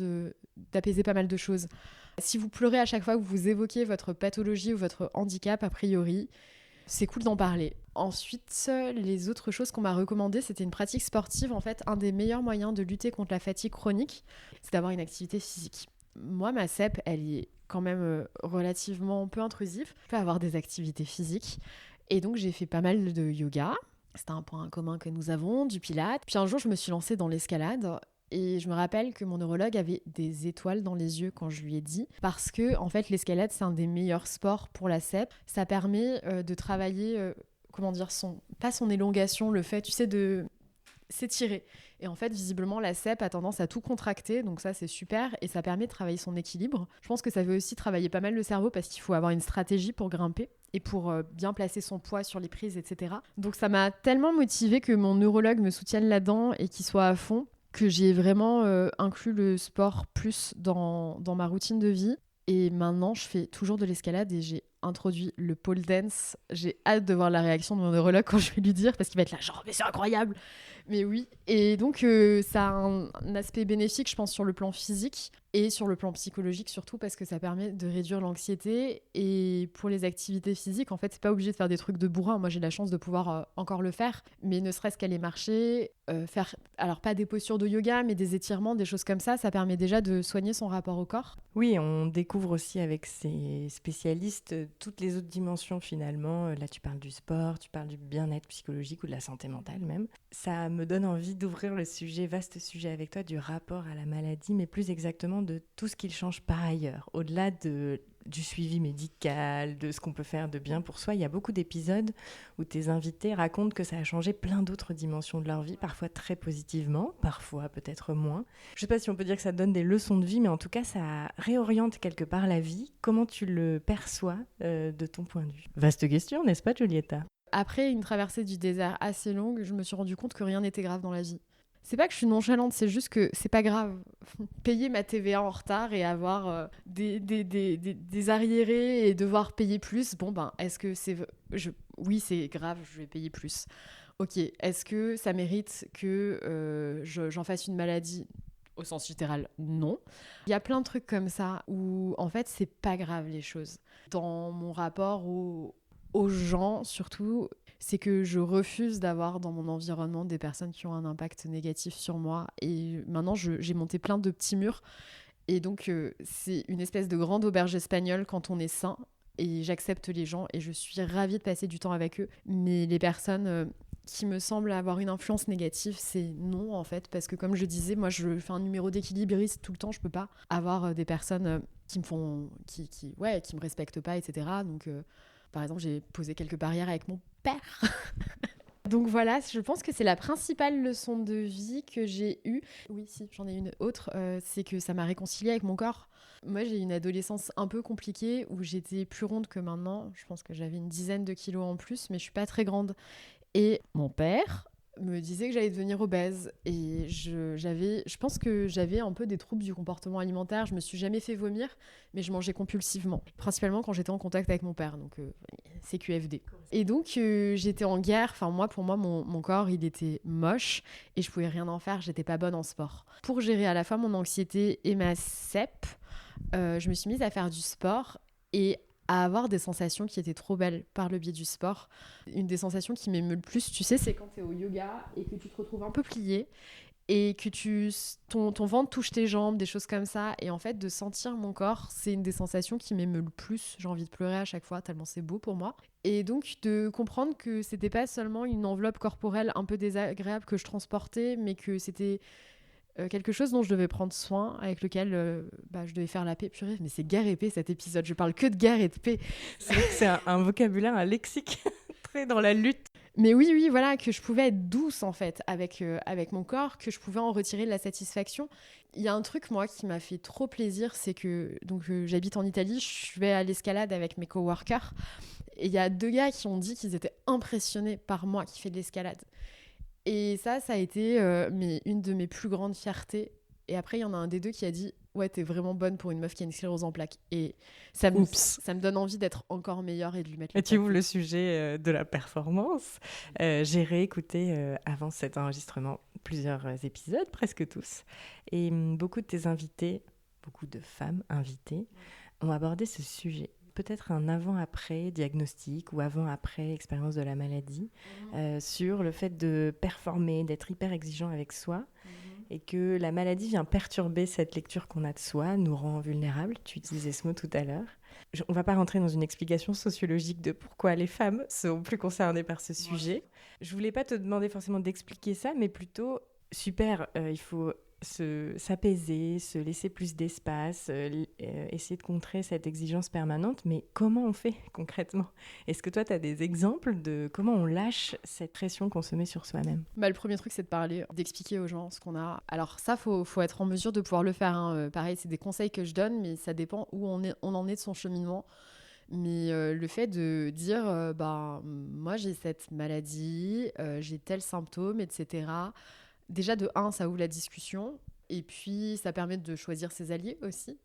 d'apaiser pas mal de choses. Si vous pleurez à chaque fois que vous évoquez votre pathologie ou votre handicap, a priori, c'est cool d'en parler. Ensuite, les autres choses qu'on m'a recommandées, c'était une pratique sportive. En fait, un des meilleurs moyens de lutter contre la fatigue chronique, c'est d'avoir une activité physique. Moi, ma CEP, elle est quand même relativement peu intrusive. Je peux avoir des activités physiques. Et donc, j'ai fait pas mal de yoga. C'était un point commun que nous avons, du pilates. Puis un jour, je me suis lancée dans l'escalade. Et je me rappelle que mon neurologue avait des étoiles dans les yeux quand je lui ai dit. Parce que, en fait, l'escalade, c'est un des meilleurs sports pour la CEP. Ça permet de travailler, pas son élongation, le fait, tu sais, de s'étirer. Et en fait, visiblement, la CEP a tendance à tout contracter, donc ça, c'est super, et ça permet de travailler son équilibre. Je pense que ça veut aussi travailler pas mal le cerveau, parce qu'il faut avoir une stratégie pour grimper et pour bien placer son poids sur les prises, etc. Donc ça m'a tellement motivée que mon neurologue me soutienne là-dedans et qu'il soit à fond, que j'ai vraiment inclus le sport plus dans ma routine de vie. Et maintenant, je fais toujours de l'escalade et j'ai introduit le pole dance. J'ai hâte de voir la réaction de mon neurologue quand je vais lui dire, parce qu'il va être là genre « mais c'est incroyable !» Mais oui, et donc ça a un aspect bénéfique, je pense, sur le plan physique et sur le plan psychologique surtout, parce que ça permet de réduire l'anxiété. Et pour les activités physiques, en fait, c'est pas obligé de faire des trucs de bourrin. Moi, j'ai la chance de pouvoir encore le faire, mais ne serait-ce qu'aller marcher, faire, alors pas des postures de yoga, mais des étirements, des choses comme ça permet déjà de soigner son rapport au corps. Oui, on découvre aussi avec ces spécialistes toutes les autres dimensions finalement. Là, tu parles du sport, tu parles du bien-être psychologique ou de la santé mentale même. Ça me donne envie d'ouvrir le vaste sujet avec toi du rapport à la maladie, mais plus exactement de tout ce qu'il change par ailleurs. Au-delà du suivi médical, de ce qu'on peut faire de bien pour soi, il y a beaucoup d'épisodes où tes invités racontent que ça a changé plein d'autres dimensions de leur vie, parfois très positivement, parfois peut-être moins. Je ne sais pas si on peut dire que ça donne des leçons de vie, mais en tout cas, ça réoriente quelque part la vie. Comment tu le perçois de ton point de vue ? Vaste question, n'est-ce pas, Giulietta ? Après une traversée du désert assez longue, je me suis rendu compte que rien n'était grave dans la vie. C'est pas que je suis nonchalante, c'est juste que c'est pas grave. Payer ma TVA en retard et avoir des arriérés et devoir payer plus, bon ben, est-ce que c'est... Oui, c'est grave, je vais payer plus. Ok, est-ce que ça mérite que j'en fasse une maladie ? Au sens littéral, non. Il y a plein de trucs comme ça où, en fait, c'est pas grave les choses. Dans mon rapport aux gens, surtout, c'est que je refuse d'avoir dans mon environnement des personnes qui ont un impact négatif sur moi. Et maintenant, j'ai monté plein de petits murs. Et donc, c'est une espèce de grande auberge espagnole quand on est sain. Et j'accepte les gens et je suis ravie de passer du temps avec eux. Mais les personnes qui me semblent avoir une influence négative, c'est non, en fait. Parce que comme je disais, moi, je fais un numéro d'équilibriste tout le temps. Je peux pas avoir des personnes qui me font... qui me respectent pas, etc. Donc, par exemple, j'ai posé quelques barrières avec mon père. Donc voilà, je pense que c'est la principale leçon de vie que j'ai eue. Oui, si, j'en ai une autre, c'est que ça m'a réconciliée avec mon corps. Moi, j'ai une adolescence un peu compliquée où j'étais plus ronde que maintenant. Je pense que j'avais une dizaine de kilos en plus, mais je suis pas très grande. Et mon père me disait que j'allais devenir obèse. Et je pense que j'avais un peu des troubles du comportement alimentaire. Je me suis jamais fait vomir, mais je mangeais compulsivement. Principalement quand j'étais en contact avec mon père, donc CQFD. Et donc, j'étais en guerre. Enfin, pour moi, mon corps, il était moche et je pouvais rien en faire. J'étais pas bonne en sport. Pour gérer à la fois mon anxiété et ma CEP, je me suis mise à faire du sport et à avoir des sensations qui étaient trop belles par le biais du sport. Une des sensations qui m'émeut le plus, tu sais, c'est quand tu es au yoga et que tu te retrouves un peu plié et que ton ventre touche tes jambes, des choses comme ça. Et en fait, de sentir mon corps, c'est une des sensations qui m'émeut le plus. J'ai envie de pleurer à chaque fois, tellement c'est beau pour moi. Et donc, de comprendre que c'était pas seulement une enveloppe corporelle un peu désagréable que je transportais, mais que c'était quelque chose dont je devais prendre soin, avec lequel je devais faire la paix. Purée, mais c'est guerre et paix cet épisode. Je parle que de guerre et de paix. C'est vrai que c'est un vocabulaire, un lexique très dans la lutte. Mais oui, voilà, que je pouvais être douce en fait avec mon corps, que je pouvais en retirer de la satisfaction. Il y a un truc, moi, qui m'a fait trop plaisir, c'est que j'habite en Italie, je vais à l'escalade avec mes coworkers, et il y a 2 gars qui ont dit qu'ils étaient impressionnés par moi qui fais de l'escalade. Et ça a été une de mes plus grandes fiertés. Et après, il y en a un des 2 qui a dit « Ouais, t'es vraiment bonne pour une meuf qui a une sclérose en plaques. » Et ça me donne envie d'être encore meilleure et de lui mettre le Et tu ouvres le sujet de la performance. J'ai réécouté avant cet enregistrement plusieurs épisodes, presque tous. Et beaucoup de tes invités, beaucoup de femmes invitées, ont abordé ce sujet. Peut-être un avant-après diagnostic ou avant-après expérience de la maladie, sur le fait de performer, d'être hyper exigeant avec soi, et que la maladie vient perturber cette lecture qu'on a de soi, nous rend vulnérables. Tu utilisais ce mot tout à l'heure. On ne va pas rentrer dans une explication sociologique de pourquoi les femmes sont plus concernées par ce sujet. Je ne voulais pas te demander forcément d'expliquer ça, mais plutôt, super, il faut s'apaiser, se laisser plus d'espace, essayer de contrer cette exigence permanente. Mais comment on fait concrètement ? Est-ce que toi, tu as des exemples de comment on lâche cette pression qu'on se met sur soi-même ? Le premier truc, c'est de parler, d'expliquer aux gens ce qu'on a. Alors ça, faut être en mesure de pouvoir le faire. Hein. Pareil, c'est des conseils que je donne, mais ça dépend où on en est de son cheminement. Mais le fait de dire, moi, j'ai cette maladie, j'ai tel symptôme, etc., déjà, de 1, ça ouvre la discussion. Et puis, ça permet de choisir ses alliés aussi.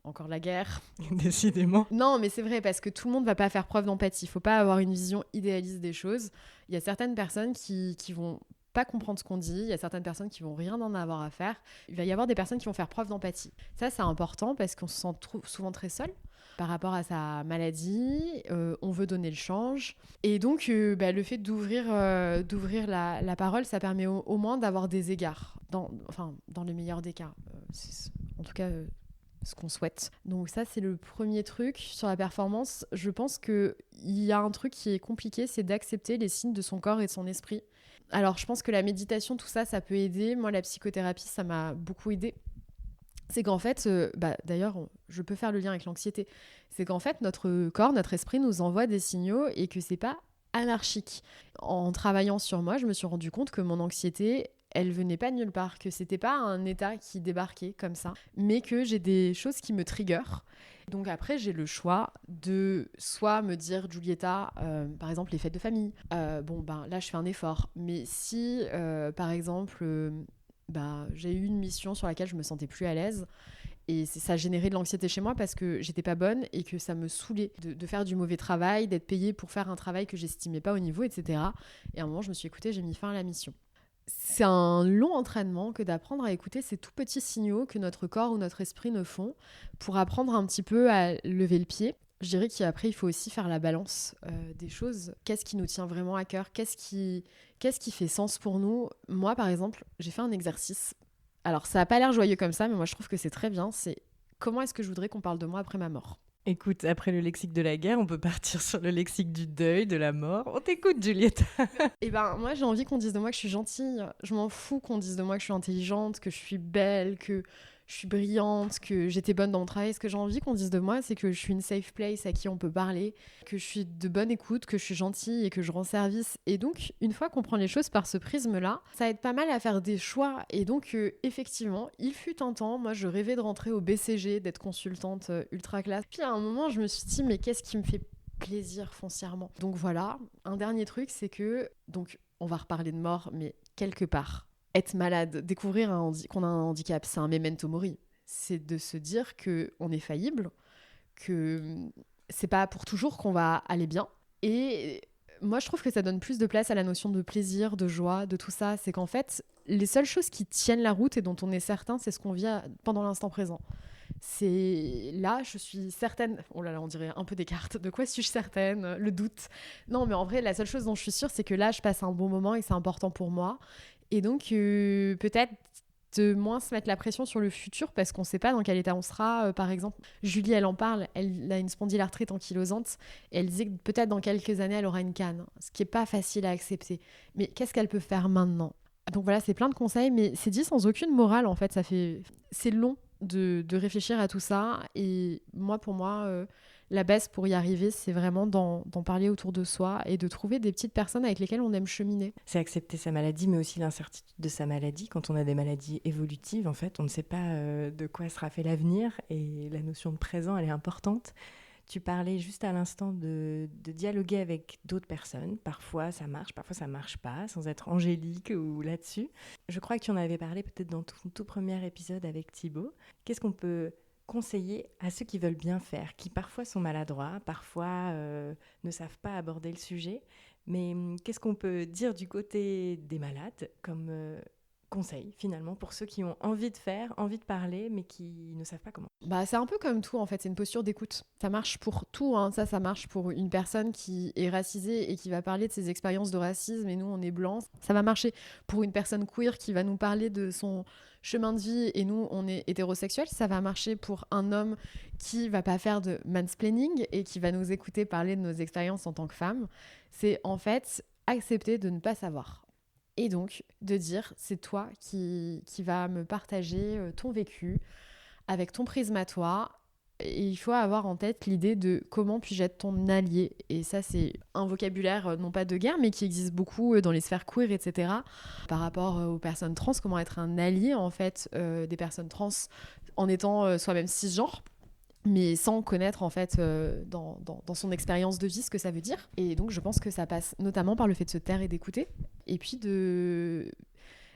Encore la guerre. Décidément. Non, mais c'est vrai, parce que tout le monde ne va pas faire preuve d'empathie. Il ne faut pas avoir une vision idéaliste des choses. Il y a certaines personnes qui vont pas comprendre ce qu'on dit. Il y a certaines personnes qui vont rien en avoir à faire. Il va y avoir des personnes qui vont faire preuve d'empathie. Ça, c'est important parce qu'on se sent souvent très seul par rapport à sa maladie, on veut donner le change. Et donc, le fait d'ouvrir la parole, ça permet au moins d'avoir des égards, dans le meilleur des cas. En tout cas, ce qu'on souhaite. Donc ça, c'est le premier truc. Sur la performance, je pense qu'il y a un truc qui est compliqué, c'est d'accepter les signes de son corps et de son esprit. Alors, je pense que la méditation, tout ça, ça peut aider. Moi, la psychothérapie, ça m'a beaucoup aidée. C'est qu'en fait, d'ailleurs, je peux faire le lien avec l'anxiété, c'est qu'en fait, notre corps, notre esprit nous envoie des signaux et que c'est pas anarchique. En travaillant sur moi, je me suis rendu compte que mon anxiété, elle venait pas de nulle part, que c'était pas un état qui débarquait comme ça, mais que j'ai des choses qui me triggerent. Donc après, j'ai le choix de soit me dire, Giulietta, par exemple, les fêtes de famille, là, je fais un effort. Mais si, par exemple... j'ai eu une mission sur laquelle je me sentais plus à l'aise et ça a généré de l'anxiété chez moi parce que j'étais pas bonne et que ça me saoulait de faire du mauvais travail, d'être payée pour faire un travail que j'estimais pas au niveau, etc. Et à un moment, je me suis écoutée, j'ai mis fin à la mission. C'est un long entraînement que d'apprendre à écouter ces tout petits signaux que notre corps ou notre esprit nous font pour apprendre un petit peu à lever le pied. Je dirais qu'après, il faut aussi faire la balance des choses. Qu'est-ce qui nous tient vraiment à cœur ? Qu'est-ce qui fait sens pour nous ? Moi, par exemple, j'ai fait un exercice. Alors, ça n'a pas l'air joyeux comme ça, mais moi, je trouve que c'est très bien. C'est comment est-ce que je voudrais qu'on parle de moi après ma mort ? Écoute, après le lexique de la guerre, on peut partir sur le lexique du deuil, de la mort. On t'écoute, Juliette. Eh ben, moi, j'ai envie qu'on dise de moi que je suis gentille. Je m'en fous qu'on dise de moi que je suis intelligente, que je suis belle, que je suis brillante, que j'étais bonne dans mon travail. Ce que j'ai envie qu'on dise de moi, c'est que je suis une safe place à qui on peut parler, que je suis de bonne écoute, que je suis gentille et que je rends service. Et donc, une fois qu'on prend les choses par ce prisme-là, ça aide pas mal à faire des choix. Et donc, effectivement, il fut un temps, moi, je rêvais de rentrer au BCG, d'être consultante ultra classe. Puis à un moment, je me suis dit, mais qu'est-ce qui me fait plaisir foncièrement ? Donc voilà, un dernier truc, c'est que, donc, on va reparler de mort, mais quelque part, être malade, découvrir qu'on a un handicap, c'est un memento mori. C'est de se dire qu'on est faillible, que c'est pas pour toujours qu'on va aller bien. Et moi, je trouve que ça donne plus de place à la notion de plaisir, de joie, de tout ça. C'est qu'en fait, les seules choses qui tiennent la route et dont on est certain, c'est ce qu'on vit pendant l'instant présent. C'est là, je suis certaine. Oh là là, on dirait un peu des cartes. De quoi suis-je certaine ? Le doute. Non, mais en vrai, la seule chose dont je suis sûre, c'est que là, je passe un bon moment et c'est important pour moi. Et donc, peut-être de moins se mettre la pression sur le futur parce qu'on ne sait pas dans quel état on sera. Par exemple, Julie, elle en parle. Elle a une spondylarthrite ankylosante et elle disait que peut-être dans quelques années, elle aura une canne, ce qui n'est pas facile à accepter. Mais qu'est-ce qu'elle peut faire maintenant ? Donc voilà, c'est plein de conseils, mais c'est dit sans aucune morale, en fait. C'est long de réfléchir à tout ça. Et moi, pour moi, la base pour y arriver, c'est vraiment d'en parler autour de soi et de trouver des petites personnes avec lesquelles on aime cheminer. C'est accepter sa maladie, mais aussi l'incertitude de sa maladie. Quand on a des maladies évolutives, en fait, on ne sait pas de quoi sera fait l'avenir. Et la notion de présent, elle est importante. Tu parlais juste à l'instant de dialoguer avec d'autres personnes. Parfois, ça marche, parfois, ça ne marche pas, sans être angélique ou là-dessus. Je crois que tu en avais parlé peut-être dans ton tout premier épisode avec Thibaut. Qu'est-ce qu'on peut conseiller à ceux qui veulent bien faire, qui parfois sont maladroits, parfois ne savent pas aborder le sujet. Mais qu'est-ce qu'on peut dire du côté des malades comme conseil, finalement, pour ceux qui ont envie de faire, envie de parler, mais qui ne savent pas comment? Bah, c'est un peu comme tout, en fait. C'est une posture d'écoute. Ça marche pour tout, hein. Ça marche pour une personne qui est racisée et qui va parler de ses expériences de racisme, et nous, on est blancs. Ça va marcher pour une personne queer qui va nous parler de son chemin de vie, et nous, on est hétérosexuels. Ça va marcher pour un homme qui va pas faire de mansplaining et qui va nous écouter parler de nos expériences en tant que femmes. C'est, en fait, accepter de ne pas savoir. Et donc, de dire, c'est toi qui va me partager ton vécu avec ton prisme à toi. Et il faut avoir en tête l'idée de comment puis-je être ton allié. Et ça, c'est un vocabulaire, non pas de guerre, mais qui existe beaucoup dans les sphères queer, etc. Par rapport aux personnes trans, comment être un allié, en fait, des personnes trans en étant soi-même cisgenre, mais sans connaître en fait dans son expérience de vie ce que ça veut dire. Et donc je pense que ça passe notamment par le fait de se taire et d'écouter, et puis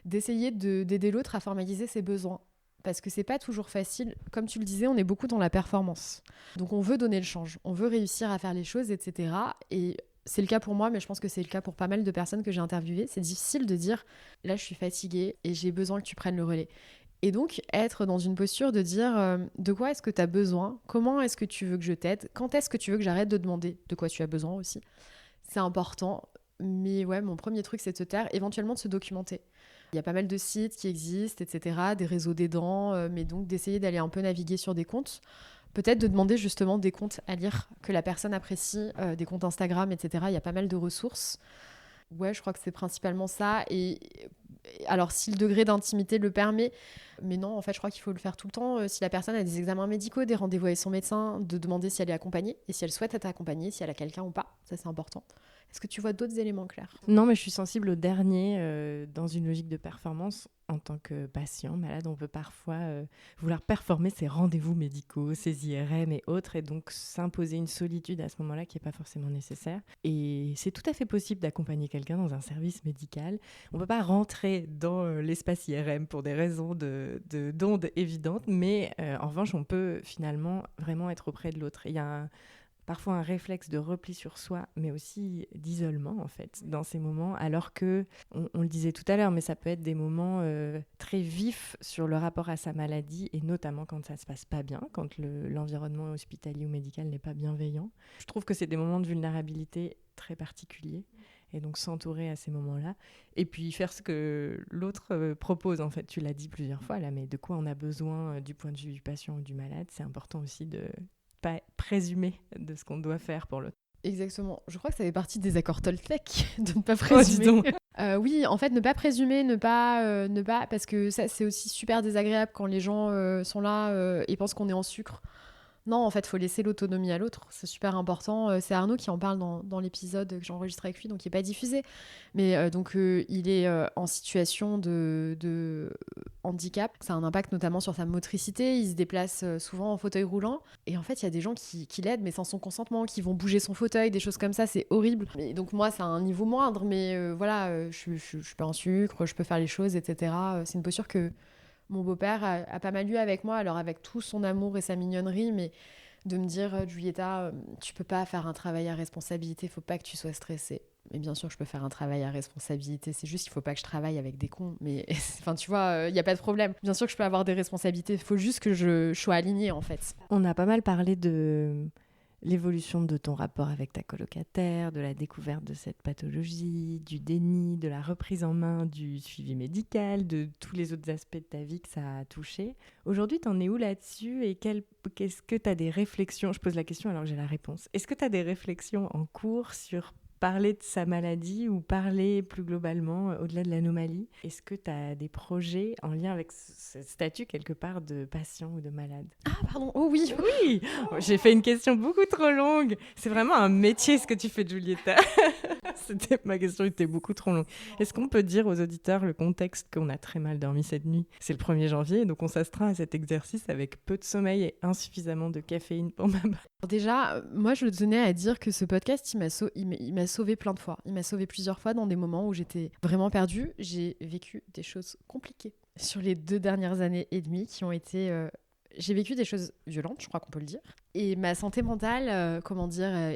d'essayer d'aider l'autre à formaliser ses besoins. Parce que c'est pas toujours facile. Comme tu le disais, on est beaucoup dans la performance. Donc on veut donner le change, on veut réussir à faire les choses, etc. Et c'est le cas pour moi, mais je pense que c'est le cas pour pas mal de personnes que j'ai interviewées. C'est difficile de dire, là je suis fatiguée et j'ai besoin que tu prennes le relais. Et donc, être dans une posture de dire de quoi est-ce que tu as besoin ? Comment est-ce que tu veux que je t'aide ? Quand est-ce que tu veux que j'arrête de demander de quoi tu as besoin aussi ? C'est important. Mais ouais, mon premier truc, c'est de se taire, éventuellement de se documenter. Il y a pas mal de sites qui existent, etc., des réseaux d'aidants, mais donc d'essayer d'aller un peu naviguer sur des comptes. Peut-être de demander justement des comptes à lire que la personne apprécie, des comptes Instagram, etc. Il y a pas mal de ressources. Ouais, je crois que c'est principalement ça. Et alors, si le degré d'intimité le permet, mais non, en fait, je crois qu'il faut le faire tout le temps. Si la personne a des examens médicaux, des rendez-vous avec son médecin, de demander si elle est accompagnée et si elle souhaite être accompagnée, si elle a quelqu'un ou pas. Ça, c'est important. Est-ce que tu vois d'autres éléments clairs ? Non, mais je suis sensible au dernier. Dans une logique de performance, en tant que patient malade, on peut parfois vouloir performer ses rendez-vous médicaux, ses IRM et autres, et donc s'imposer une solitude à ce moment-là qui n'est pas forcément nécessaire. Et c'est tout à fait possible d'accompagner quelqu'un dans un service médical. On ne peut pas rentrer dans l'espace IRM pour des raisons d'ondes évidentes, mais en revanche, on peut finalement vraiment être auprès de l'autre. Il y a parfois un réflexe de repli sur soi, mais aussi d'isolement, en fait, dans ces moments, alors que, on le disait tout à l'heure, mais ça peut être des moments très vifs sur le rapport à sa maladie, et notamment quand ça ne se passe pas bien, quand l'environnement hospitalier ou médical n'est pas bienveillant. Je trouve que c'est des moments de vulnérabilité très particuliers, Et donc s'entourer à ces moments-là. Et puis faire ce que l'autre propose, en fait. Tu l'as dit plusieurs fois là, mais de quoi on a besoin du point de vue du patient ou du malade, c'est important aussi de pas présumer de ce qu'on doit faire pour l'autre. Exactement. Je crois que ça fait partie des accords Toltec de ne pas Oh, présumer. dis donc. Oui, en fait, ne pas présumer, ne pas, parce que ça, c'est aussi super désagréable quand les gens sont là et pensent qu'on est en sucre. Non, en fait, il faut laisser l'autonomie à l'autre. C'est super important. C'est Arnaud qui en parle dans l'épisode que j'ai enregistré avec lui, donc qui n'est pas diffusé. Mais il est en situation de handicap. Ça a un impact notamment sur sa motricité. Il se déplace souvent en fauteuil roulant. Et en fait, il y a des gens qui l'aident, mais sans son consentement, qui vont bouger son fauteuil, des choses comme ça. C'est horrible. Et donc moi, c'est à un niveau moindre, mais voilà, je suis pas en sucre, je peux faire les choses, etc. C'est une posture que mon beau-père a pas mal eu avec moi, alors avec tout son amour et sa mignonnerie, mais de me dire, Giulietta, tu peux pas faire un travail à responsabilité, faut pas que tu sois stressée. Mais bien sûr, je peux faire un travail à responsabilité, c'est juste qu'il faut pas que je travaille avec des cons. Mais enfin, tu vois, il n'y a pas de problème. Bien sûr que je peux avoir des responsabilités, il faut juste que je sois alignée, en fait. On a pas mal parlé de l'évolution de ton rapport avec ta colocataire, de la découverte de cette pathologie, du déni, de la reprise en main du suivi médical, de tous les autres aspects de ta vie que ça a touché. Aujourd'hui, t'en es où là-dessus et qu'est-ce que t'as des réflexions ? Je pose la question alors que j'ai la réponse. Est-ce que t'as des réflexions en cours sur parler de sa maladie ou parler plus globalement au-delà de l'anomalie ? Est-ce que tu as des projets en lien avec ce statut quelque part de patient ou de malade ? Ah pardon, oh oui. Oui, j'ai fait une question beaucoup trop longue. C'est vraiment un métier ce que tu fais, Giulietta. Ma question était beaucoup trop longue. Est-ce qu'on peut dire aux auditeurs le contexte qu'on a très mal dormi cette nuit ? C'est le 1er janvier, donc on s'astreint à cet exercice avec peu de sommeil et insuffisamment de caféine pour ma part. Déjà, moi je tenais à dire que ce podcast, il m'a sauvé plein de fois. Il m'a sauvé plusieurs fois dans des moments où j'étais vraiment perdue. J'ai vécu des choses compliquées sur les 2 dernières années et demie qui ont été... J'ai vécu des choses violentes, je crois qu'on peut le dire. Et ma santé mentale,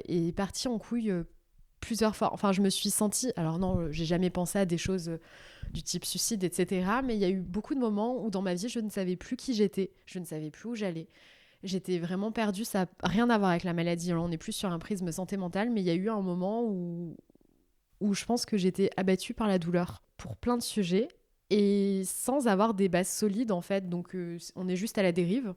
est partie en couille plusieurs fois. Enfin, je me suis sentie... Alors non, j'ai jamais pensé à des choses du type suicide, etc. Mais il y a eu beaucoup de moments où dans ma vie, je ne savais plus qui j'étais. Je ne savais plus où j'allais. J'étais vraiment perdue, ça n'a rien à voir avec la maladie. Alors, on est plus sur un prisme santé mentale, mais il y a eu un moment où je pense que j'étais abattue par la douleur pour plein de sujets et sans avoir des bases solides en fait. Donc, on est juste à la dérive.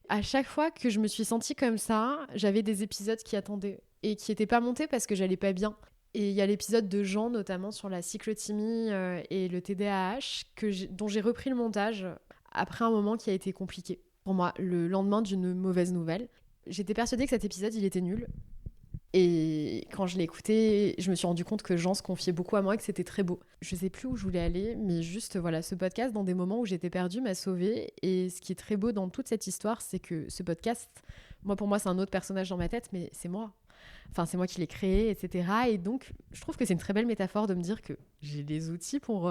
À chaque fois que je me suis sentie comme ça, j'avais des épisodes qui attendaient et qui n'étaient pas montés parce que j'allais pas bien. Et il y a l'épisode de Jean, notamment sur la cyclothymie et le TDAH, dont j'ai repris le montage après un moment qui a été compliqué. Pour moi, le lendemain d'une mauvaise nouvelle. J'étais persuadée que cet épisode, il était nul. Et quand je l'ai écouté, je me suis rendu compte que Jean se confiait beaucoup à moi et que c'était très beau. Je sais plus où je voulais aller, mais juste, voilà, ce podcast, dans des moments où j'étais perdue, m'a sauvée. Et ce qui est très beau dans toute cette histoire, c'est que ce podcast, pour moi, c'est un autre personnage dans ma tête, mais c'est moi. Enfin, c'est moi qui l'ai créé, etc. Et donc, je trouve que c'est une très belle métaphore de me dire que j'ai des outils pour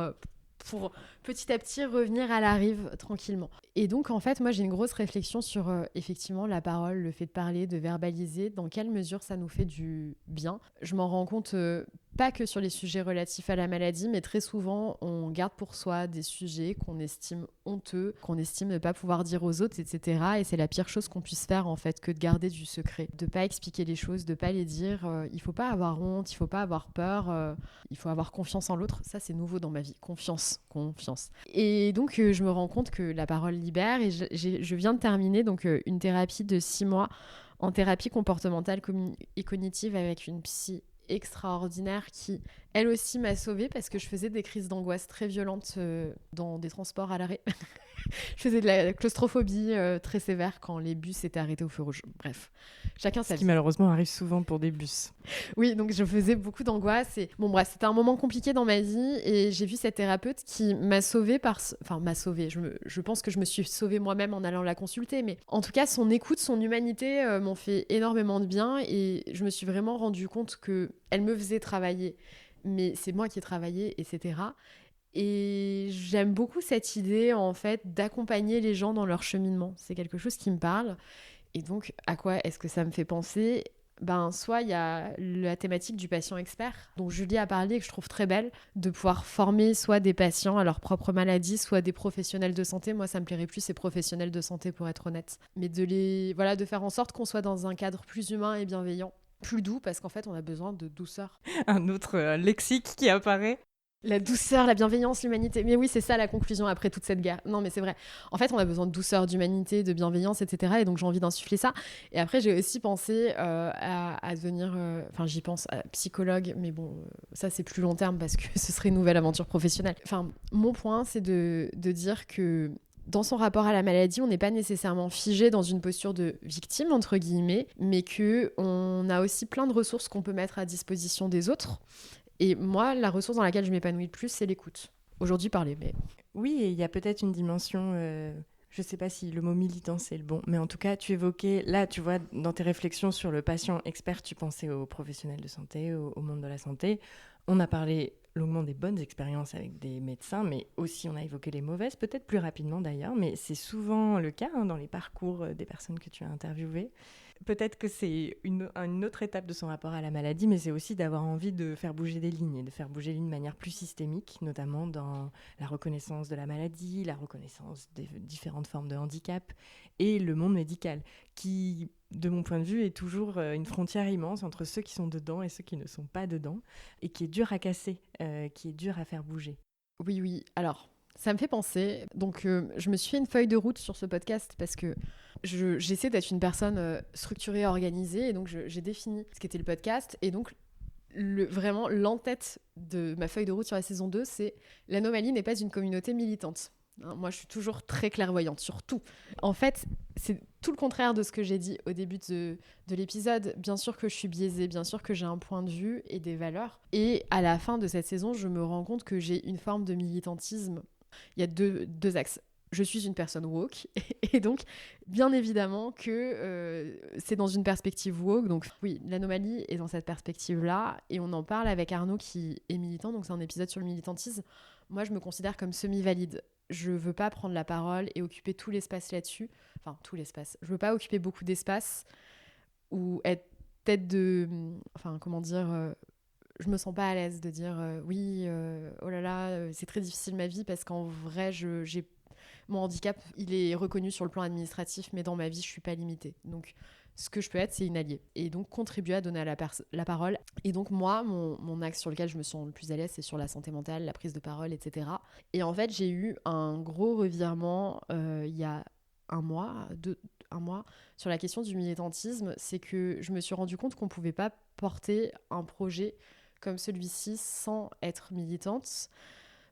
petit à petit revenir à la rive tranquillement. Et donc, en fait, moi, j'ai une grosse réflexion sur, effectivement, la parole, le fait de parler, de verbaliser, dans quelle mesure ça nous fait du bien. Je m'en rends compte, pas que sur les sujets relatifs à la maladie, mais très souvent, on garde pour soi des sujets qu'on estime honteux, qu'on estime ne pas pouvoir dire aux autres, etc. Et c'est la pire chose qu'on puisse faire, en fait, que de garder du secret, de pas expliquer les choses, de pas les dire. Il faut pas avoir honte, il faut pas avoir peur, il faut avoir confiance en l'autre. Ça, c'est nouveau dans ma vie. Confiance. Et donc, je me rends compte que la parole libère et je viens de terminer donc, une thérapie de 6 mois en thérapie comportementale et cognitive avec une psy extraordinaire qui, elle aussi, m'a sauvée parce que je faisais des crises d'angoisse très violentes dans des transports à l'arrêt. Je faisais de la claustrophobie très sévère quand les bus étaient arrêtés au feu rouge. Bref, chacun sa vie. Ce qui malheureusement arrive souvent pour des bus. Oui, donc je faisais beaucoup d'angoisse. Et... Bon, bref, c'était un moment compliqué dans ma vie et j'ai vu cette thérapeute qui m'a sauvée Enfin, m'a sauvée. Je pense que je me suis sauvée moi-même en allant la consulter. Mais en tout cas, son écoute, son humanité m'ont fait énormément de bien et je me suis vraiment rendu compte qu'elle me faisait travailler. Mais c'est moi qui ai travaillé, etc. Et j'aime beaucoup cette idée, en fait, d'accompagner les gens dans leur cheminement. C'est quelque chose qui me parle. Et donc, à quoi est-ce que ça me fait penser ? Soit il y a la thématique du patient expert, dont Julie a parlé et que je trouve très belle, de pouvoir former soit des patients à leur propre maladie, soit des professionnels de santé. Moi, ça me plairait plus ces professionnels de santé, pour être honnête. Mais de faire en sorte qu'on soit dans un cadre plus humain et bienveillant. plus doux, parce qu'en fait, on a besoin de douceur. Un autre lexique qui apparaît. La douceur, la bienveillance, l'humanité. Mais oui, c'est ça la conclusion après toute cette guerre. Non, mais c'est vrai. En fait, on a besoin de douceur, d'humanité, de bienveillance, etc. Et donc, j'ai envie d'insuffler ça. Et après, j'ai aussi pensé à devenir... Enfin, j'y pense, psychologue. Mais bon, ça, c'est plus long terme parce que ce serait une nouvelle aventure professionnelle. Enfin, mon point, c'est de dire que dans son rapport à la maladie, on n'est pas nécessairement figé dans une posture de victime, entre guillemets, mais qu'on a aussi plein de ressources qu'on peut mettre à disposition des autres. Et moi, la ressource dans laquelle je m'épanouis le plus, c'est l'écoute. Aujourd'hui, parler, mais... Oui, et il y a peut-être une dimension, je ne sais pas si le mot militant c'est le bon, mais en tout cas, tu évoquais, là, tu vois, dans tes réflexions sur le patient expert, tu pensais aux professionnels de santé, au monde de la santé. On a parlé longuement des bonnes expériences avec des médecins, mais aussi on a évoqué les mauvaises, peut-être plus rapidement d'ailleurs, mais c'est souvent le cas dans les parcours des personnes que tu as interviewées. Peut-être que c'est une autre étape de son rapport à la maladie, mais c'est aussi d'avoir envie de faire bouger des lignes et de faire bouger les lignes de manière plus systémique, notamment dans la reconnaissance de la maladie, la reconnaissance des différentes formes de handicap et le monde médical, qui, de mon point de vue, est toujours une frontière immense entre ceux qui sont dedans et ceux qui ne sont pas dedans, et qui est dur à casser, qui est dur à faire bouger. Oui. Alors, ça me fait penser. Donc, je me suis fait une feuille de route sur ce podcast parce que j'essaie d'être une personne structurée, organisée. Et donc, j'ai défini ce qu'était le podcast. Et donc, vraiment, l'entête de ma feuille de route sur la saison 2, c'est « L'Anomalie n'est pas une communauté militante ». Moi, je suis toujours très clairvoyante sur tout. En fait, c'est tout le contraire de ce que j'ai dit au début de l'épisode. Bien sûr que je suis biaisée, bien sûr que j'ai un point de vue et des valeurs. Et à la fin de cette saison, je me rends compte que j'ai une forme de militantisme. Il y a deux axes. Je suis une personne woke, et donc, bien évidemment que c'est dans une perspective woke. Donc oui, l'Anomalie est dans cette perspective-là, et on en parle avec Arnaud qui est militant, donc c'est un épisode sur le militantisme. Moi, je me considère comme semi-valide. Je veux pas prendre la parole et occuper tout l'espace là-dessus. Enfin, tout l'espace. Je veux pas occuper beaucoup d'espace ou être tête de... Enfin, comment dire... je me sens pas à l'aise de dire oui, oh là là, c'est très difficile ma vie, parce qu'en vrai, j'ai mon handicap, il est reconnu sur le plan administratif, mais dans ma vie, je suis pas limitée. Donc, ce que je peux être, c'est une alliée. Et donc, contribuer à donner à la parole. Et donc, moi, mon axe sur lequel je me sens le plus à l'aise, c'est sur la santé mentale, la prise de parole, etc. Et en fait, j'ai eu un gros revirement il y a un mois, sur la question du militantisme. C'est que je me suis rendu compte qu'on pouvait pas porter un projet comme celui-ci sans être militante.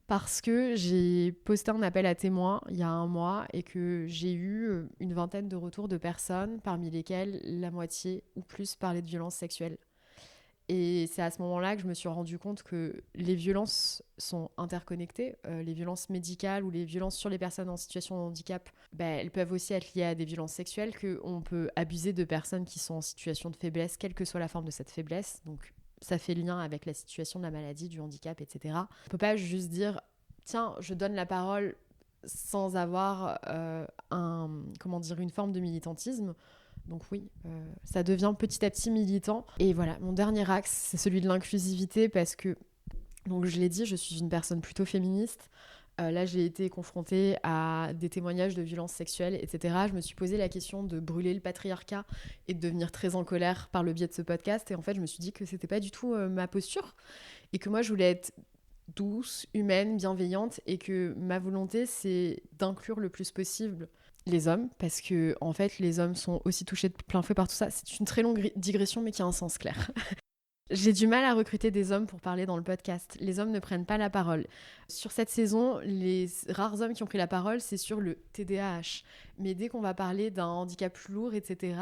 Parce que j'ai posté un appel à témoins il y a un mois et que j'ai eu une vingtaine de retours de personnes, parmi lesquelles la moitié ou plus parlaient de violences sexuelles. Et c'est à ce moment-là que je me suis rendu compte que les violences sont interconnectées. Les violences médicales ou les violences sur les personnes en situation de handicap, elles peuvent aussi être liées à des violences sexuelles, qu'on peut abuser de personnes qui sont en situation de faiblesse, quelle que soit la forme de cette faiblesse. Donc, ça fait lien avec la situation de la maladie, du handicap, etc. On ne peut pas juste dire « Tiens, je donne la parole » sans avoir une forme de militantisme. Donc oui, ça devient petit à petit militant. Et voilà, mon dernier axe, c'est celui de l'inclusivité, parce que, donc je l'ai dit, je suis une personne plutôt féministe. Là, j'ai été confrontée à des témoignages de violences sexuelles, etc. Je me suis posé la question de brûler le patriarcat et de devenir très en colère par le biais de ce podcast. Et en fait, je me suis dit que c'était pas du tout ma posture, et que moi, je voulais être douce, humaine, bienveillante, et que ma volonté, c'est d'inclure le plus possible les hommes, parce que en fait, les hommes sont aussi touchés de plein fouet par tout ça. C'est une très longue digression, mais qui a un sens clair. J'ai du mal à recruter des hommes pour parler dans le podcast. Les hommes ne prennent pas la parole. Sur cette saison, les rares hommes qui ont pris la parole, c'est sur le TDAH. Mais dès qu'on va parler d'un handicap plus lourd, etc.,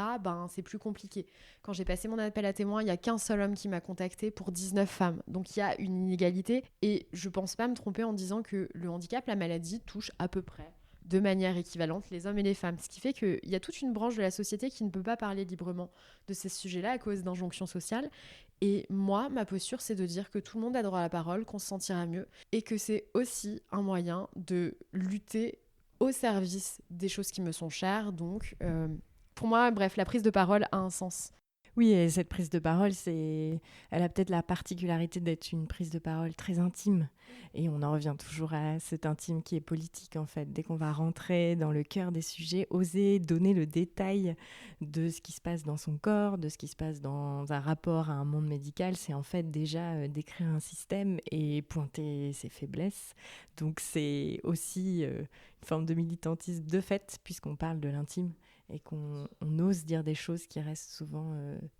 c'est plus compliqué. Quand j'ai passé mon appel à témoins, il n'y a qu'un seul homme qui m'a contacté pour 19 femmes. Donc il y a une inégalité. Et je pense pas me tromper en disant que le handicap, la maladie, touche à peu près de manière équivalente les hommes et les femmes. Ce qui fait qu'il y a toute une branche de la société qui ne peut pas parler librement de ces sujets-là à cause d'injonctions sociales. Et moi, ma posture, c'est de dire que tout le monde a droit à la parole, qu'on se sentira mieux, et que c'est aussi un moyen de lutter au service des choses qui me sont chères. Donc, pour moi, bref, la prise de parole a un sens. Oui, et cette prise de parole, elle a peut-être la particularité d'être une prise de parole très intime. Et on en revient toujours à cet intime qui est politique, en fait. Dès qu'on va rentrer dans le cœur des sujets, oser donner le détail de ce qui se passe dans son corps, de ce qui se passe dans un rapport à un monde médical, c'est en fait déjà décrire un système et pointer ses faiblesses. Donc c'est aussi une forme de militantisme de fait, puisqu'on parle de l'intime. Et qu'on ose dire des choses qui restent souvent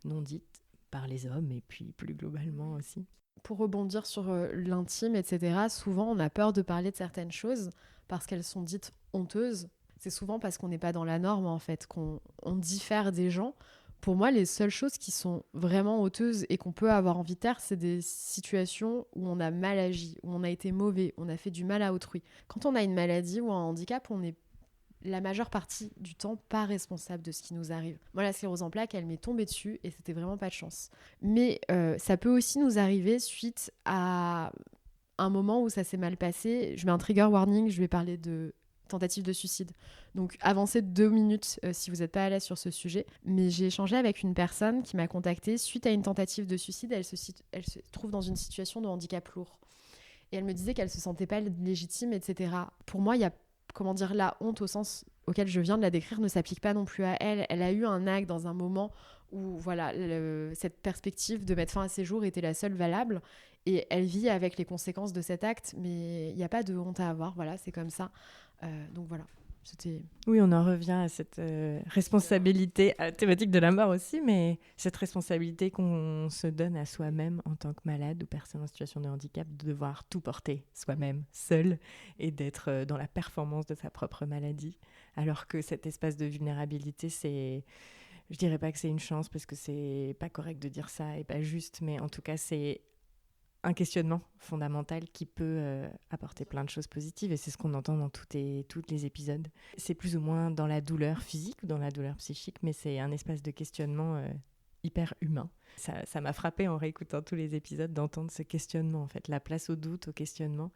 non dites par les hommes et puis plus globalement aussi. Pour rebondir sur l'intime, etc., souvent on a peur de parler de certaines choses parce qu'elles sont dites honteuses. C'est souvent parce qu'on n'est pas dans la norme, en fait, qu'on diffère des gens. Pour moi, les seules choses qui sont vraiment honteuses et qu'on peut avoir envie de taire, c'est des situations où on a mal agi, où on a été mauvais, on a fait du mal à autrui. Quand on a une maladie ou un handicap, on est la majeure partie du temps pas responsable de ce qui nous arrive. Moi, la sclérose en plaques, elle m'est tombée dessus et c'était vraiment pas de chance. Mais ça peut aussi nous arriver suite à un moment où ça s'est mal passé. Je mets un trigger warning, je vais parler de tentative de suicide. Donc avancez 2 minutes si vous n'êtes pas à l'aise sur ce sujet. Mais j'ai échangé avec une personne qui m'a contactée suite à une tentative de suicide. Elle se trouve dans une situation de handicap lourd. Et elle me disait qu'elle se sentait pas légitime, etc. Pour moi, il y a la honte au sens auquel je viens de la décrire ne s'applique pas non plus à elle. Elle a eu un acte dans un moment où voilà, cette perspective de mettre fin à ses jours était la seule valable et elle vit avec les conséquences de cet acte, mais il n'y a pas de honte à avoir, voilà, c'est comme ça. Donc voilà. Oui, on en revient à cette responsabilité thématique de la mort aussi, mais cette responsabilité qu'on se donne à soi-même en tant que malade ou personne en situation de handicap, de devoir tout porter soi-même, seul, et d'être dans la performance de sa propre maladie. Alors que cet espace de vulnérabilité, je dirais pas que c'est une chance, parce que c'est pas correct de dire ça et pas juste, mais en tout cas, c'est un questionnement fondamental qui peut apporter plein de choses positives et c'est ce qu'on entend dans tous les épisodes. C'est plus ou moins dans la douleur physique ou dans la douleur psychique, mais c'est un espace de questionnement hyper humain. Ça m'a frappé en réécoutant tous les épisodes d'entendre ce questionnement, en fait, la place au doute, au questionnement.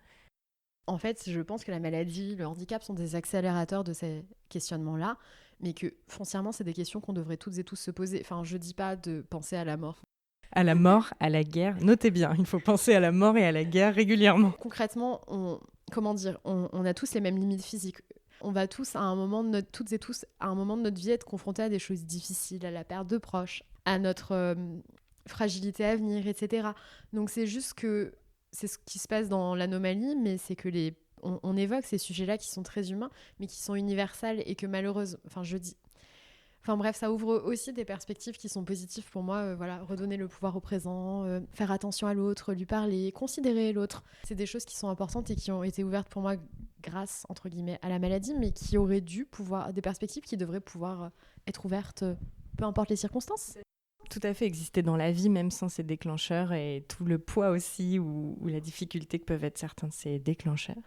En fait, je pense que la maladie, le handicap sont des accélérateurs de ces questionnements-là, mais que foncièrement, c'est des questions qu'on devrait toutes et tous se poser. Enfin, je dis pas de penser à la mort. À la mort, à la guerre. Notez bien, il faut penser à la mort et à la guerre régulièrement. Concrètement, on a tous les mêmes limites physiques. On va tous, toutes et tous, à un moment de notre vie, être confrontés à des choses difficiles, à la perte de proches, à notre fragilité à venir, etc. Donc c'est juste que c'est ce qui se passe dans l'anomalie, mais c'est que on évoque ces sujets-là qui sont très humains, mais qui sont universels et que Enfin bref, ça ouvre aussi des perspectives qui sont positives pour moi. Redonner le pouvoir au présent, faire attention à l'autre, lui parler, considérer l'autre. C'est des choses qui sont importantes et qui ont été ouvertes pour moi grâce, entre guillemets, à la maladie, mais qui auraient dû des perspectives qui devraient pouvoir être ouvertes, peu importe les circonstances. Tout à fait, exister dans la vie, même sans ces déclencheurs et tout le poids aussi ou la difficulté que peuvent être certains de ces déclencheurs.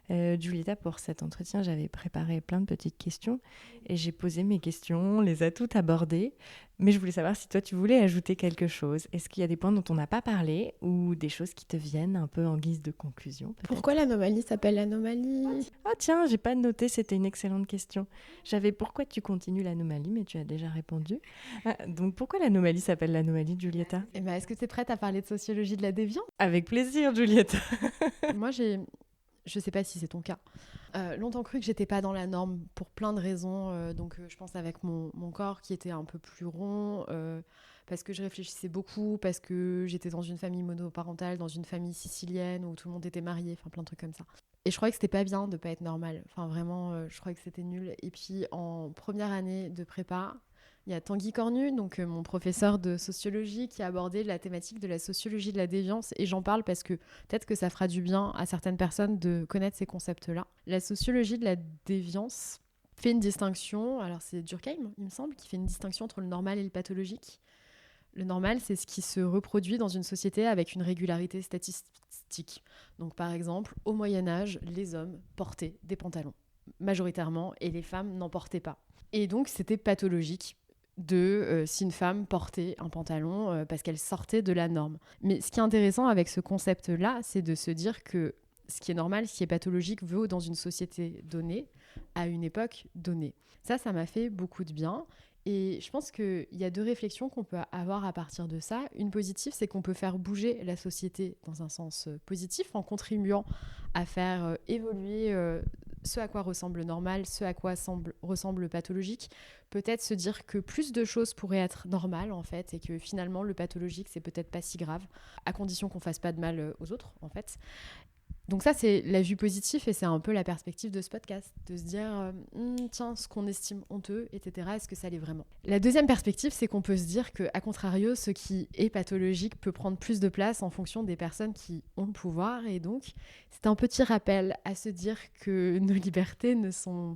Giulietta, pour cet entretien, j'avais préparé plein de petites questions et j'ai posé mes questions, on les a toutes abordées, mais je voulais savoir si toi tu voulais ajouter quelque chose. Est-ce qu'il y a des points dont on n'a pas parlé ou des choses qui te viennent un peu en guise de conclusion peut-être ? Pourquoi l'anomalie s'appelle l'anomalie ? Ah tiens, j'ai pas noté, c'était une excellente question. J'avais pourquoi tu continues l'anomalie, mais tu as déjà répondu. Donc pourquoi l'anomalie s'appelle l'anomalie, Giulietta ? Est-ce que tu es prête à parler de sociologie de la déviance ? Avec plaisir, Giulietta. Moi, je sais pas si c'est ton cas. Longtemps cru que j'étais pas dans la norme pour plein de raisons. Je pense avec mon corps qui était un peu plus rond, parce que je réfléchissais beaucoup, parce que j'étais dans une famille monoparentale, dans une famille sicilienne où tout le monde était marié, enfin plein de trucs comme ça. Et je croyais que c'était pas bien de pas être normale. Enfin vraiment, je croyais que c'était nul. Et puis en première année de prépa, il y a Tanguy Cornu, donc mon professeur de sociologie, qui a abordé la thématique de la sociologie de la déviance. Et j'en parle parce que peut-être que ça fera du bien à certaines personnes de connaître ces concepts-là. La sociologie de la déviance fait une distinction, alors c'est Durkheim, il me semble, qui fait une distinction entre le normal et le pathologique. Le normal, c'est ce qui se reproduit dans une société avec une régularité statistique. Donc par exemple, au Moyen-Âge, les hommes portaient des pantalons, majoritairement, et les femmes n'en portaient pas. Et donc c'était pathologique si une femme portait un pantalon parce qu'elle sortait de la norme. Mais ce qui est intéressant avec ce concept-là, c'est de se dire que ce qui est normal, ce qui est pathologique, vaut dans une société donnée, à une époque donnée. Ça m'a fait beaucoup de bien. Et je pense qu'il y a 2 réflexions qu'on peut avoir à partir de ça. Une positive, c'est qu'on peut faire bouger la société dans un sens positif en contribuant à faire évoluer ce à quoi ressemble le normal, ce à quoi ressemble le pathologique. Peut-être se dire que plus de choses pourraient être normales en fait et que finalement le pathologique c'est peut-être pas si grave, à condition qu'on fasse pas de mal aux autres en fait. Donc ça, c'est la vue positive et c'est un peu la perspective de ce podcast, de se dire tiens, ce qu'on estime honteux, etc., est-ce que ça l'est vraiment ? La deuxième perspective, c'est qu'on peut se dire qu'à contrario, ce qui est pathologique peut prendre plus de place en fonction des personnes qui ont le pouvoir. Et donc, c'est un petit rappel à se dire que nos libertés ne sont,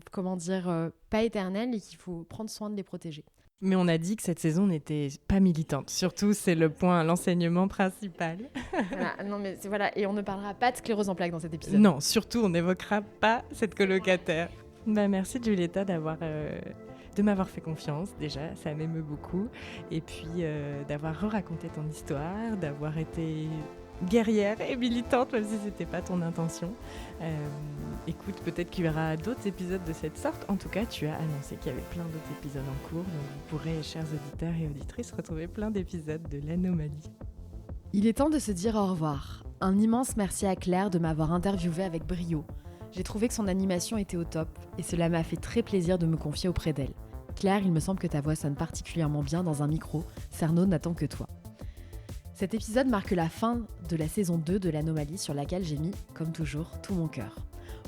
pas éternelles et qu'il faut prendre soin de les protéger. Mais on a dit que cette saison n'était pas militante. Surtout, c'est l'enseignement principal. Voilà, et on ne parlera pas de sclérose en plaques dans cet épisode. Non, surtout, on n'évoquera pas cette colocataire. Merci Giulietta de m'avoir fait confiance, déjà, ça m'émeut beaucoup. Et puis d'avoir raconté ton histoire, d'avoir été guerrière et militante, même si c'était pas ton intention. Écoute, peut-être qu'il y aura d'autres épisodes de cette sorte. En tout cas, tu as annoncé qu'il y avait plein d'autres épisodes en cours, donc vous pourrez, chers auditeurs et auditrices, retrouver plein d'épisodes de l'Anomalie. Il est temps de se dire au revoir. Un immense merci à Claire de m'avoir interviewée avec brio. J'ai trouvé que son animation était au top et cela m'a fait très plaisir de me confier auprès d'elle. Claire, il me semble que ta voix sonne particulièrement bien dans un micro. Cerno n'attend que toi. Cet épisode marque la fin de la saison 2 de l'Anomalie sur laquelle j'ai mis, comme toujours, tout mon cœur.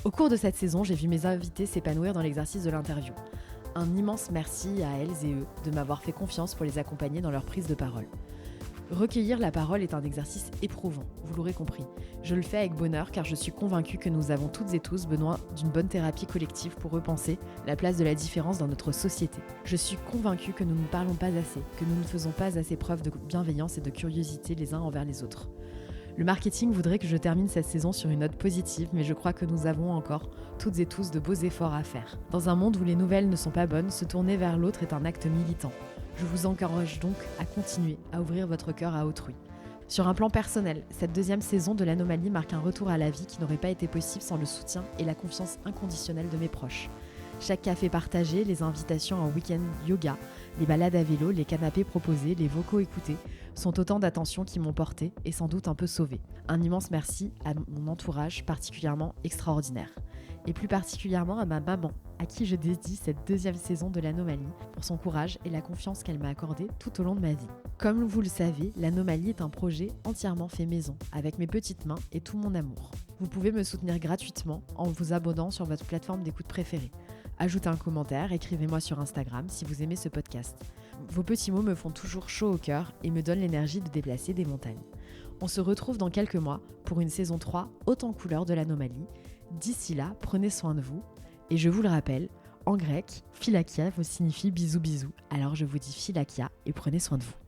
Au cours de cette saison, j'ai vu mes invités s'épanouir dans l'exercice de l'interview. Un immense merci à elles et eux de m'avoir fait confiance pour les accompagner dans leur prise de parole. Recueillir la parole est un exercice éprouvant, vous l'aurez compris. Je le fais avec bonheur car je suis convaincue que nous avons toutes et tous besoin d'une bonne thérapie collective pour repenser la place de la différence dans notre société. Je suis convaincue que nous ne parlons pas assez, que nous ne faisons pas assez preuve de bienveillance et de curiosité les uns envers les autres. Le marketing voudrait que je termine cette saison sur une note positive, mais je crois que nous avons encore, toutes et tous, de beaux efforts à faire. Dans un monde où les nouvelles ne sont pas bonnes, se tourner vers l'autre est un acte militant. Je vous encourage donc à continuer à ouvrir votre cœur à autrui. Sur un plan personnel, cette 2e saison de l'Anomalie marque un retour à la vie qui n'aurait pas été possible sans le soutien et la confiance inconditionnelle de mes proches. Chaque café partagé, les invitations en week-end yoga, les balades à vélo, les canapés proposés, les vocaux écoutés sont autant d'attentions qui m'ont portée et sans doute un peu sauvée. Un immense merci à mon entourage particulièrement extraordinaire. Et plus particulièrement à ma maman, à qui je dédie cette 2e saison de l'Anomalie pour son courage et la confiance qu'elle m'a accordée tout au long de ma vie. Comme vous le savez, l'Anomalie est un projet entièrement fait maison, avec mes petites mains et tout mon amour. Vous pouvez me soutenir gratuitement en vous abonnant sur votre plateforme d'écoute préférée. Ajoutez un commentaire, écrivez-moi sur Instagram si vous aimez ce podcast. Vos petits mots me font toujours chaud au cœur et me donnent l'énergie de déplacer des montagnes. On se retrouve dans quelques mois pour une saison 3 haute en couleurs de l'Anomalie. D'ici là, prenez soin de vous. Et je vous le rappelle, en grec, philakia signifie bisous bisous. Alors je vous dis philakia et prenez soin de vous.